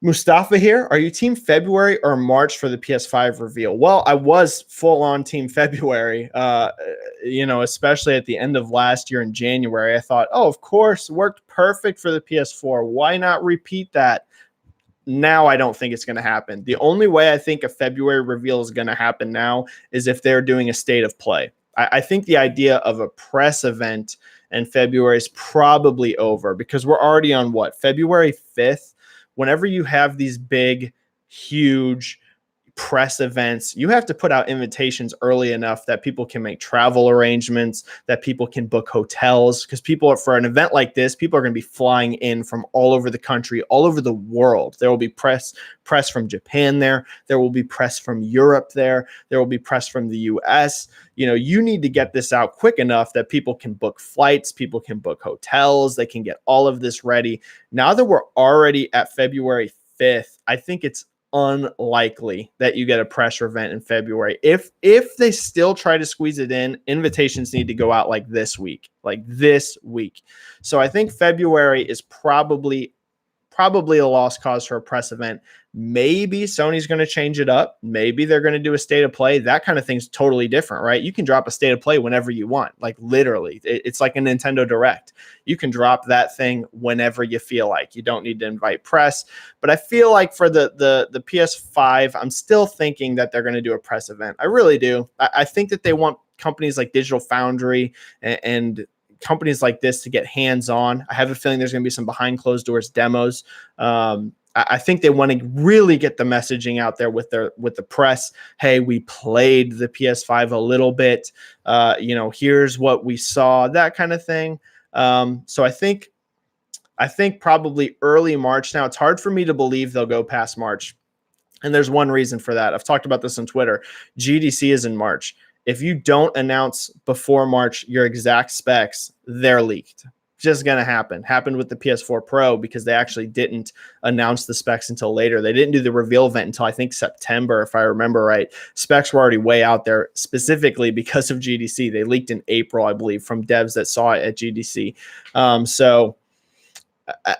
Mustafa here. Are you team February or March for the PS5 reveal? Well, I was full on team February, especially at the end of last year in January. I thought, oh, of course, worked perfect for the PS4. Why not repeat that? Now I don't think it's going to happen. The only way I think a February reveal is going to happen now is if they're doing a state of play. I think the idea of a press event in February is probably over, because we're already on February 5th. Whenever you have these big, huge press events, you have to put out invitations early enough that people can make travel arrangements, that people can book hotels, because for an event like this, people are going to be flying in from all over the country, all over the world. There will be press from Japan there. There will be press from Europe there. There will be press from the US. You need to get this out quick enough that people can book flights, people can book hotels, they can get all of this ready. Now that we're already at February 5th, I think it's unlikely that you get a press event in February. If they still try to squeeze it in, invitations need to go out like this week. So I think February is probably a lost cause for a press event. Maybe Sony's going to change it up. Maybe they're going to do a state of play. That kind of thing's totally different, right? You can drop a state of play whenever you want. Like literally, it's like a Nintendo Direct. You can drop that thing whenever you feel like. You don't need to invite press. But I feel like for the PS5, I'm still thinking that they're going to do a press event. I really do. I think that they want companies like Digital Foundry and companies like this to get hands-on. I have a feeling there's going to be some behind closed doors demos. I think they want to really get the messaging out there with the press. Hey, we played the PS5 a little bit. Here's what we saw, that kind of thing. So I think probably early March. Now, it's hard for me to believe they'll go past March. And there's one reason for that. I've talked about this on Twitter. GDC is in March. If you don't announce before March your exact specs, they're leaked. Just going to happen. Happened with the PS4 Pro because they actually didn't announce the specs until later. They didn't do the reveal event until I think September, if I remember right. Specs were already way out there specifically because of GDC. They leaked in April, I believe, from devs that saw it at GDC. So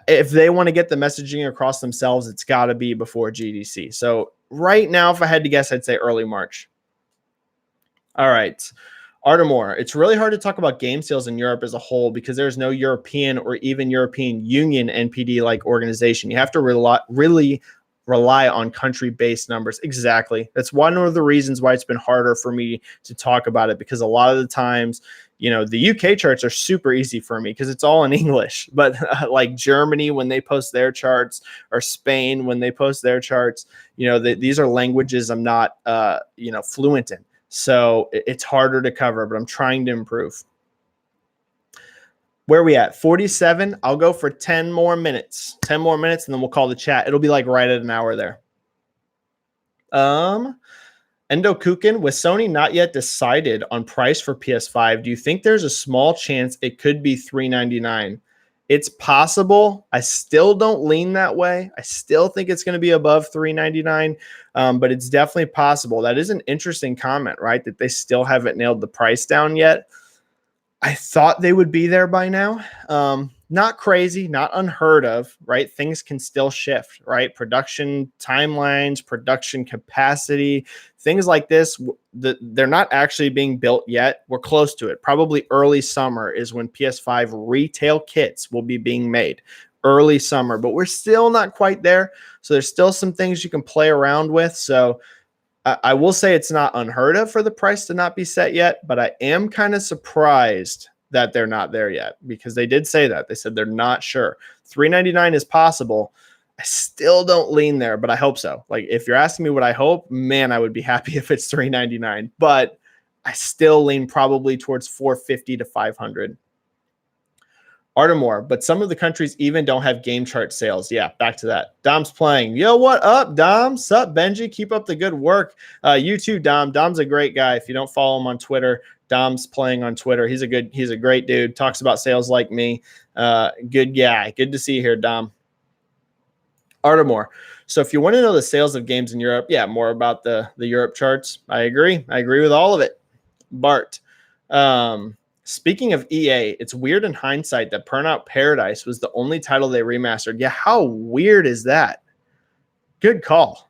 if they want to get the messaging across themselves, it's got to be before GDC. So right now, if I had to guess, I'd say early March. All right. Artemore, it's really hard to talk about game sales in Europe as a whole because there's no European or even European Union NPD-like organization. You have to really rely on country-based numbers. Exactly. That's one of the reasons why it's been harder for me to talk about it, because a lot of the times, the UK charts are super easy for me because it's all in English. But like Germany, when they post their charts, or Spain, when they post their charts, these are languages I'm not, fluent in. So it's harder to cover, but I'm trying to improve. Where are we at? 47. I'll go for 10 more minutes. 10 more minutes, and then we'll call the chat. It'll be like right at an hour there. Endo Kukin, with Sony not yet decided on price for PS5, do you think there's a small chance it could be $399? It's possible. I still don't lean that way. I still think it's going to be above $399, but it's definitely possible. That is an interesting comment, right? That they still haven't nailed the price down yet. I thought they would be there by now. Not crazy, not unheard of, right? Things can still shift, right? Production timelines, production capacity, things like this, they're not actually being built yet. We're close to it. Probably early summer is when PS5 retail kits will be being made. Early summer, but we're still not quite there. So there's still some things you can play around with. So I will say it's not unheard of for the price to not be set yet, but I am kind of surprised that they're not there yet, because they did say that. They said they're not sure. $399 is possible. I still don't lean there, but I hope so. Like, if you're asking me what I hope, man, I would be happy if it's $399, but I still lean probably towards 450 to 500. Artemore, but some of the countries even don't have game chart sales. Yeah, back to that. Dom's playing. Yo, what up, Dom? Sup, Benji? Keep up the good work. You too, Dom. Dom's a great guy. If you don't follow him on Twitter, Dom's playing on Twitter. He's a great dude. Talks about sales like me. Good guy. Good to see you here, Dom. Artemore. So if you want to know the sales of games in Europe, yeah, more about the Europe charts. I agree. I agree with all of it. Bart. Speaking of EA, it's weird in hindsight that Burnout Paradise was the only title they remastered. Yeah, how weird is that? Good call.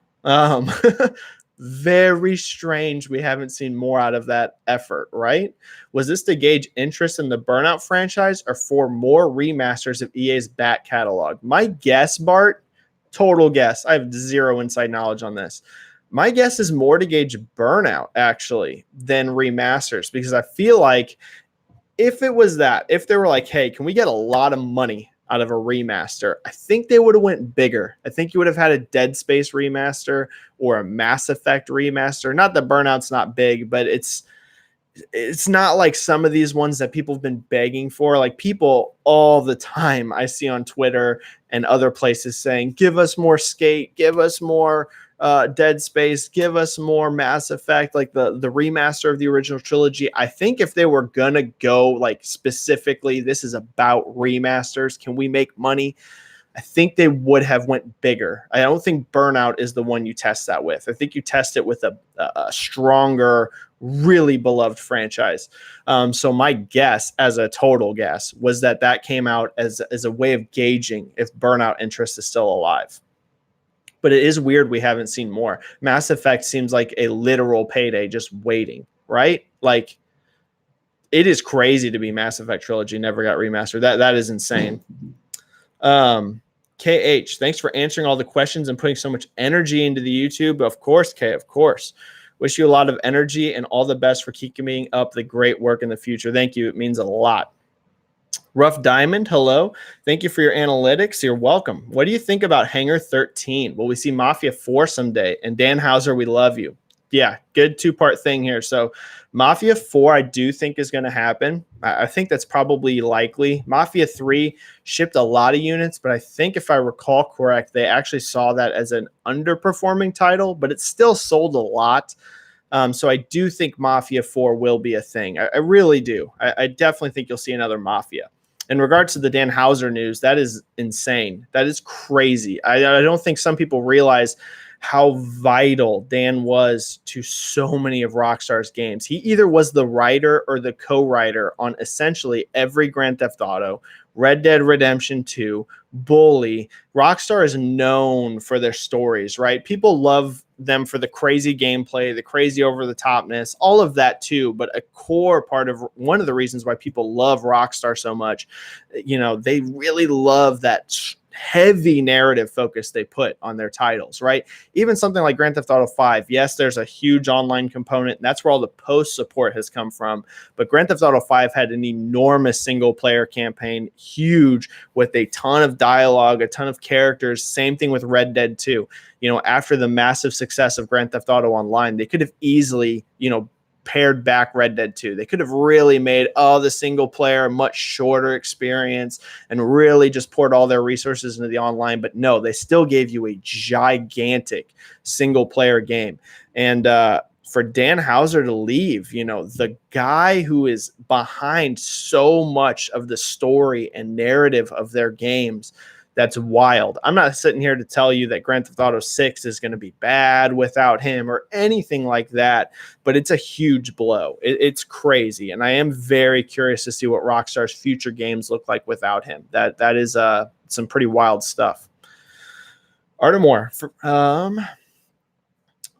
Very strange we haven't seen more out of that effort, right? Was this to gauge interest in the Burnout franchise or for more remasters of EA's back catalog? My guess, Bart, total guess, I have zero inside knowledge on this. My guess is more to gauge Burnout, actually, than remasters, because I feel like if it was that, if they were like, hey, can we get a lot of money out of a remaster, I think they would have went bigger. I think you would have had a Dead Space remaster or a Mass Effect remaster. Not that Burnout's not big, but it's not like some of these ones that people have been begging for. Like people all the time I see on Twitter and other places saying, give us more Skate, give us more Dead Space, give us more Mass Effect, like the remaster of the original trilogy. I think if they were gonna go like specifically, this is about remasters, can we make money? I think they would have went bigger. I don't think Burnout is the one you test that with. I think you test it with a stronger, really beloved franchise. So my guess, as a total guess, was that came out as a way of gauging if Burnout interest is still alive. But it is weird we haven't seen more. Mass Effect seems like a literal payday just waiting, right? Like, it is crazy to be Mass Effect Trilogy never got remastered. That is insane. KH, thanks for answering all the questions and putting so much energy into the YouTube. Of course, K, of course. Wish you a lot of energy and all the best for keeping up the great work in the future. Thank you. It means a lot. Rough Diamond, hello. Thank you for your analytics. You're welcome. What do you think about Hangar 13? Will we see Mafia 4 someday? And Dan Hauser, we love you. Yeah, good two-part thing here. So Mafia 4, I do think is going to happen. I think that's probably likely. Mafia 3 shipped a lot of units, but I think if I recall correct, they actually saw that as an underperforming title, but it still sold a lot. So I do think Mafia 4 will be a thing. I really do. I definitely think you'll see another Mafia. In regards to the Dan Hauser news, that is insane. That is crazy. I don't think some people realize how vital Dan was to so many of Rockstar's games. He either was the writer or the co-writer on essentially every Grand Theft Auto, Red Dead Redemption 2, Bully. Rockstar is known for their stories, right? People love them for the crazy gameplay, the crazy over-the-topness, all of that too. But a core part of one of the reasons why people love Rockstar so much, they really love that heavy narrative focus they put on their titles, right? Even something like Grand Theft Auto 5, yes, there's a huge online component, and that's where all the post support has come from. But Grand Theft Auto 5 had an enormous single player campaign, huge, with a ton of dialogue, a ton of characters. Same thing with Red Dead 2. After the massive success of Grand Theft Auto Online, they could have easily, pared back Red Dead 2. They could have really made the single player a much shorter experience and really just poured all their resources into the online. But no, they still gave you a gigantic single player game. And for Dan Hauser to leave, the guy who is behind so much of the story and narrative of their games, that's wild. I'm not sitting here to tell you that Grand Theft Auto 6 is going to be bad without him or anything like that, but it's a huge blow. It's crazy, and I am very curious to see what Rockstar's future games look like without him. That is some pretty wild stuff. Artemore,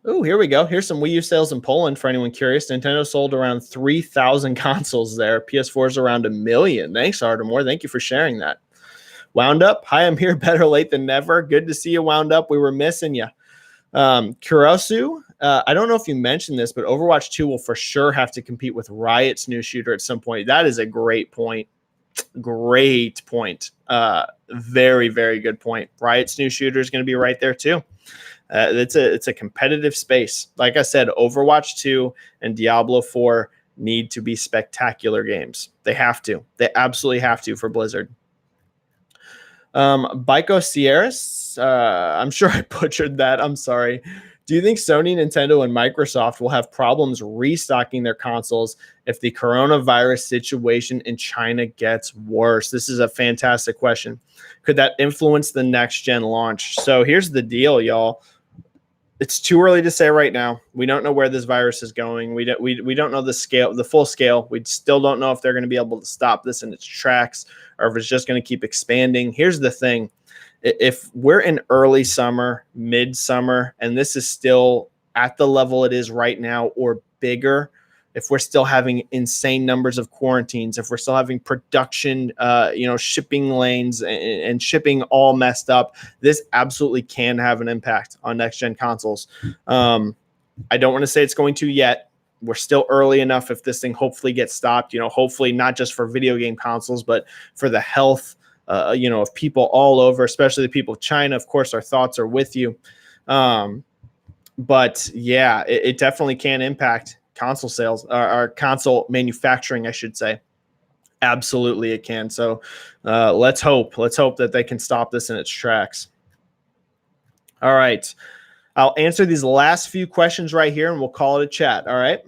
here we go. Here's some Wii U sales in Poland for anyone curious. Nintendo sold around 3,000 consoles there. PS4 is around 1 million. Thanks, Artemore. Thank you for sharing that. Wound Up, hi, I'm here, better late than never. Good to see you, Wound Up. We were missing you. Kurosu, I don't know if you mentioned this, but Overwatch 2 will for sure have to compete with Riot's new shooter at some point. That is a great point. Great point. Very, very good point. Riot's new shooter is going to be right there too. It's a competitive space. Like I said, Overwatch 2 and Diablo 4 need to be spectacular games. They have to. They absolutely have to for Blizzard. Baiko Sierras, I'm sure I butchered that. I'm sorry. Do you think Sony, Nintendo, and Microsoft will have problems restocking their consoles if the coronavirus situation in China gets worse? This is a fantastic question. Could that influence the next gen launch? So here's the deal, y'all. It's too early to say right now. We don't know where this virus is going. We don't know the scale, the full scale. We still don't know if they're going to be able to stop this in its tracks or if it's just going to keep expanding. Here's the thing. If we're in early summer, midsummer, and this is still at the level it is right now or bigger, if we're still having insane numbers of quarantines, if we're still having production, shipping lanes and shipping all messed up, this absolutely can have an impact on next gen consoles. I don't want to say it's going to yet. We're still early enough if this thing hopefully gets stopped, hopefully not just for video game consoles, but for the health, of people all over, especially the people of China. Of course, our thoughts are with you. But yeah, it definitely can impact console sales or console manufacturing, I should say. Absolutely it can. So let's hope that they can stop this in its tracks. All right. I'll answer these last few questions right here and we'll call it a chat. All right.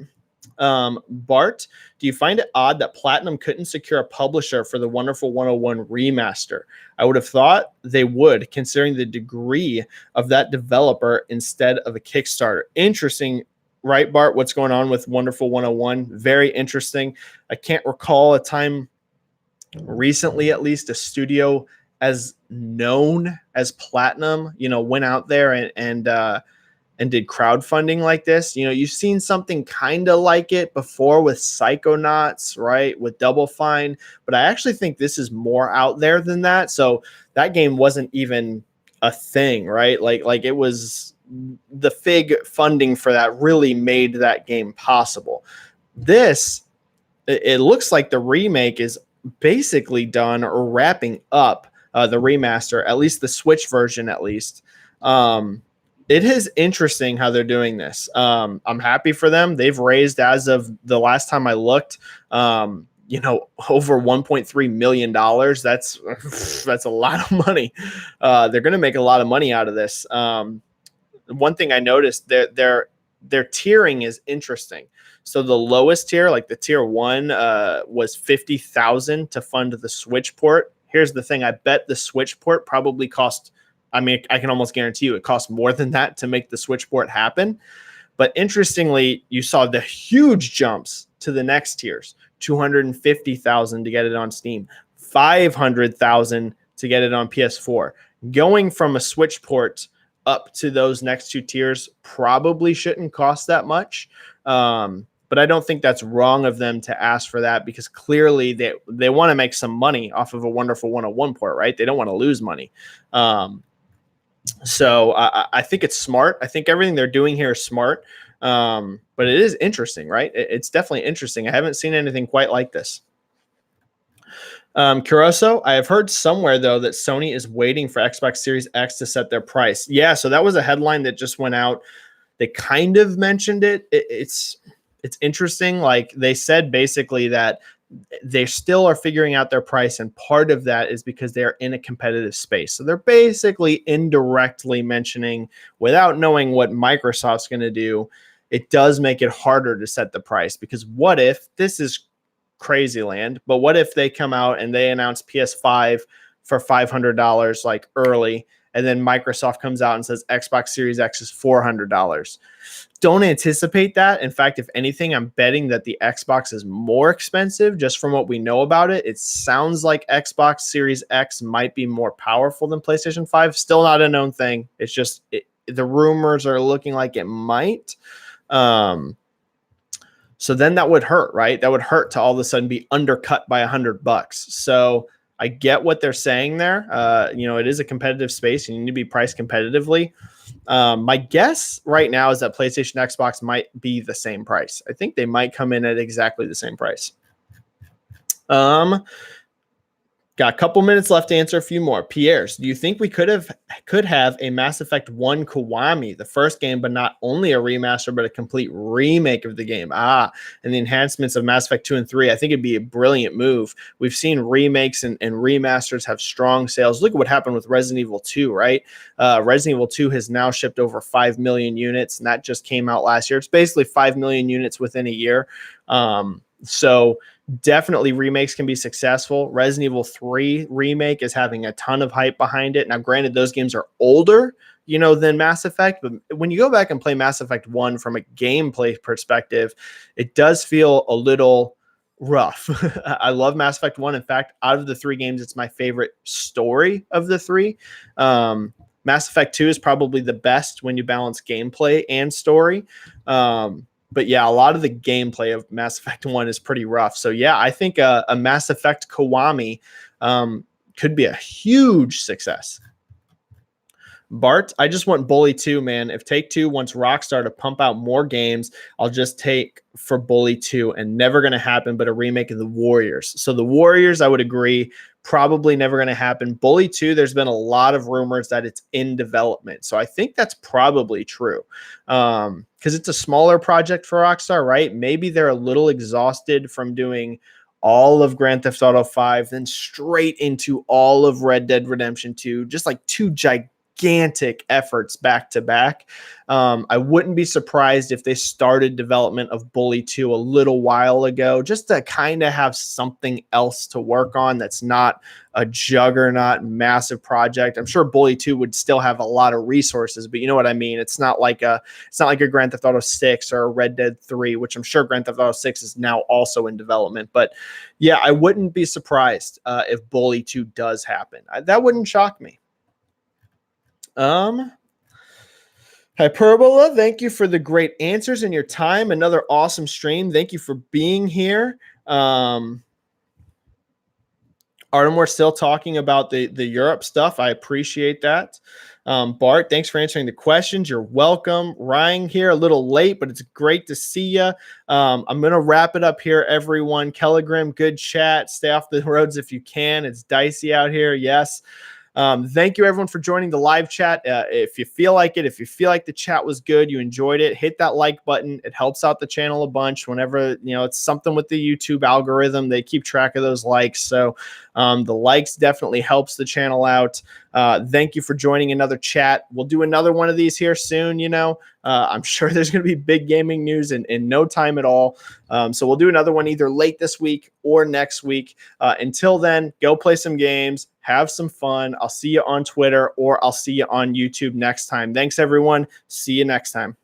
Bart, do you find it odd that Platinum couldn't secure a publisher for the Wonderful 101 remaster? I would have thought they would, considering the degree of that developer instead of a Kickstarter. Interesting, right, Bart? What's going on with Wonderful 101? Very interesting. I can't recall a time recently, at least, a studio as known as Platinum, went out there and did crowdfunding like this. You've seen something kind of like it before with Psychonauts, right? With Double Fine, but I actually think this is more out there than that. So that game wasn't even a thing, right? Like it was the FIG funding for that really made that game possible. This, it looks like the remake is basically done or wrapping up the remaster, at least the Switch version, at least. It is interesting how they're doing this. I'm happy for them. They've raised, as of the last time I looked, over $1.3 million. That's a lot of money. They're going to make a lot of money out of this. One thing I noticed, their tiering is interesting. So the lowest tier, like the tier 1, was $50,000 to fund the Switch port. Here's the thing. I bet the Switch port probably cost, I can almost guarantee you it costs more than that to make the Switch port happen. But interestingly, you saw the huge jumps to the next tiers, $250,000 to get it on Steam, $500,000 to get it on PS4. Going from a Switch port up to those next two tiers probably shouldn't cost that much. But I don't think that's wrong of them to ask for that, because clearly they want to make some money off of a Wonderful 101 port, right? They don't want to lose money. So I think it's smart. I think everything they're doing here is smart. But it is interesting, right? It's definitely interesting. I haven't seen anything quite like this. Caruso, I have heard somewhere, though, that Sony is waiting for Xbox Series X to set their price. Yeah, so that was a headline that just went out. They kind of mentioned it. It's interesting. Like, they said basically that they still are figuring out their price, and part of that is because they're in a competitive space. So they're basically indirectly mentioning, without knowing what Microsoft's going to do, it does make it harder to set the price. Because what if, this is crazy land, but what if they come out and they announce PS5 for $500 like early, and then Microsoft comes out and says Xbox Series X is $400? Don't anticipate that. In fact, if anything, I'm betting that the Xbox is more expensive just from what we know about it. It sounds like Xbox Series X might be more powerful than PlayStation 5. Still not a known thing. It's just the rumors are looking like it might. So then that would hurt, right? That would hurt to all of a sudden be undercut by $100. So I get what they're saying there. It is a competitive space. You need to be priced competitively. My guess right now is that PlayStation, Xbox might be the same price. I think they might come in at exactly the same price. Got a couple minutes left to answer a few more. Pierre's, do you think we could have a Mass Effect 1 Kiwami, the first game, but not only a remaster, but a complete remake of the game? And the enhancements of Mass Effect 2 and 3. I think it'd be a brilliant move. We've seen remakes and remasters have strong sales. Look at what happened with Resident Evil 2, right? Resident Evil 2 has now shipped over 5 million units, and that just came out last year. It's basically 5 million units within a year. So definitely remakes can be successful. Resident Evil 3 remake is having a ton of hype behind it. Now, granted, those games are older, than Mass Effect, but when you go back and play Mass Effect 1 from a gameplay perspective, it does feel a little rough. I love Mass Effect 1. In fact, out of the 3 games, it's my favorite story of the 3. Mass Effect 2 is probably the best when you balance gameplay and story. But yeah, a lot of the gameplay of Mass Effect 1 is pretty rough. So yeah, I think a Mass Effect Kiwami could be a huge success. Bart, I just want Bully 2, man. If Take-Two wants Rockstar to pump out more games, I'll just take for Bully 2, and never going to happen, but a remake of the Warriors. So the Warriors, I would agree, probably never going to happen. Bully 2, there's been a lot of rumors that it's in development. So I think that's probably true. Because it's a smaller project for Rockstar, right? Maybe they're a little exhausted from doing all of Grand Theft Auto 5, then straight into all of Red Dead Redemption 2, just like two gigantic efforts back to back. I wouldn't be surprised if they started development of Bully 2 a little while ago, just to kind of have something else to work on that's not a juggernaut massive project. I'm sure Bully 2 would still have a lot of resources, but you know what I mean? It's not like a Grand Theft Auto 6 or a Red Dead 3, which I'm sure Grand Theft Auto 6 is now also in development. But yeah, I wouldn't be surprised if Bully 2 does happen. That wouldn't shock me. Hyperbola, thank you for the great answers and your time. Another awesome stream. Thank you for being here. Artem, we're still talking about the Europe stuff. I appreciate that. Bart, thanks for answering the questions. You're welcome. Ryan here, a little late, but it's great to see you. I'm going to wrap it up here, everyone. Kellegrim, good chat. Stay off the roads if you can. It's dicey out here. Yes. Thank you, everyone, for joining the live chat. If you feel like it, if you feel like the chat was good, you enjoyed it, hit that like button. It helps out the channel a bunch. Whenever, it's something with the YouTube algorithm, they keep track of those likes. So the likes definitely helps the channel out. Thank you for joining another chat. We'll do another one of these here soon. I'm sure there's going to be big gaming news in no time at all. So we'll do another one either late this week or next week. Until then, go play some games, have some fun. I'll see you on Twitter, or I'll see you on YouTube next time. Thanks, everyone. See you next time.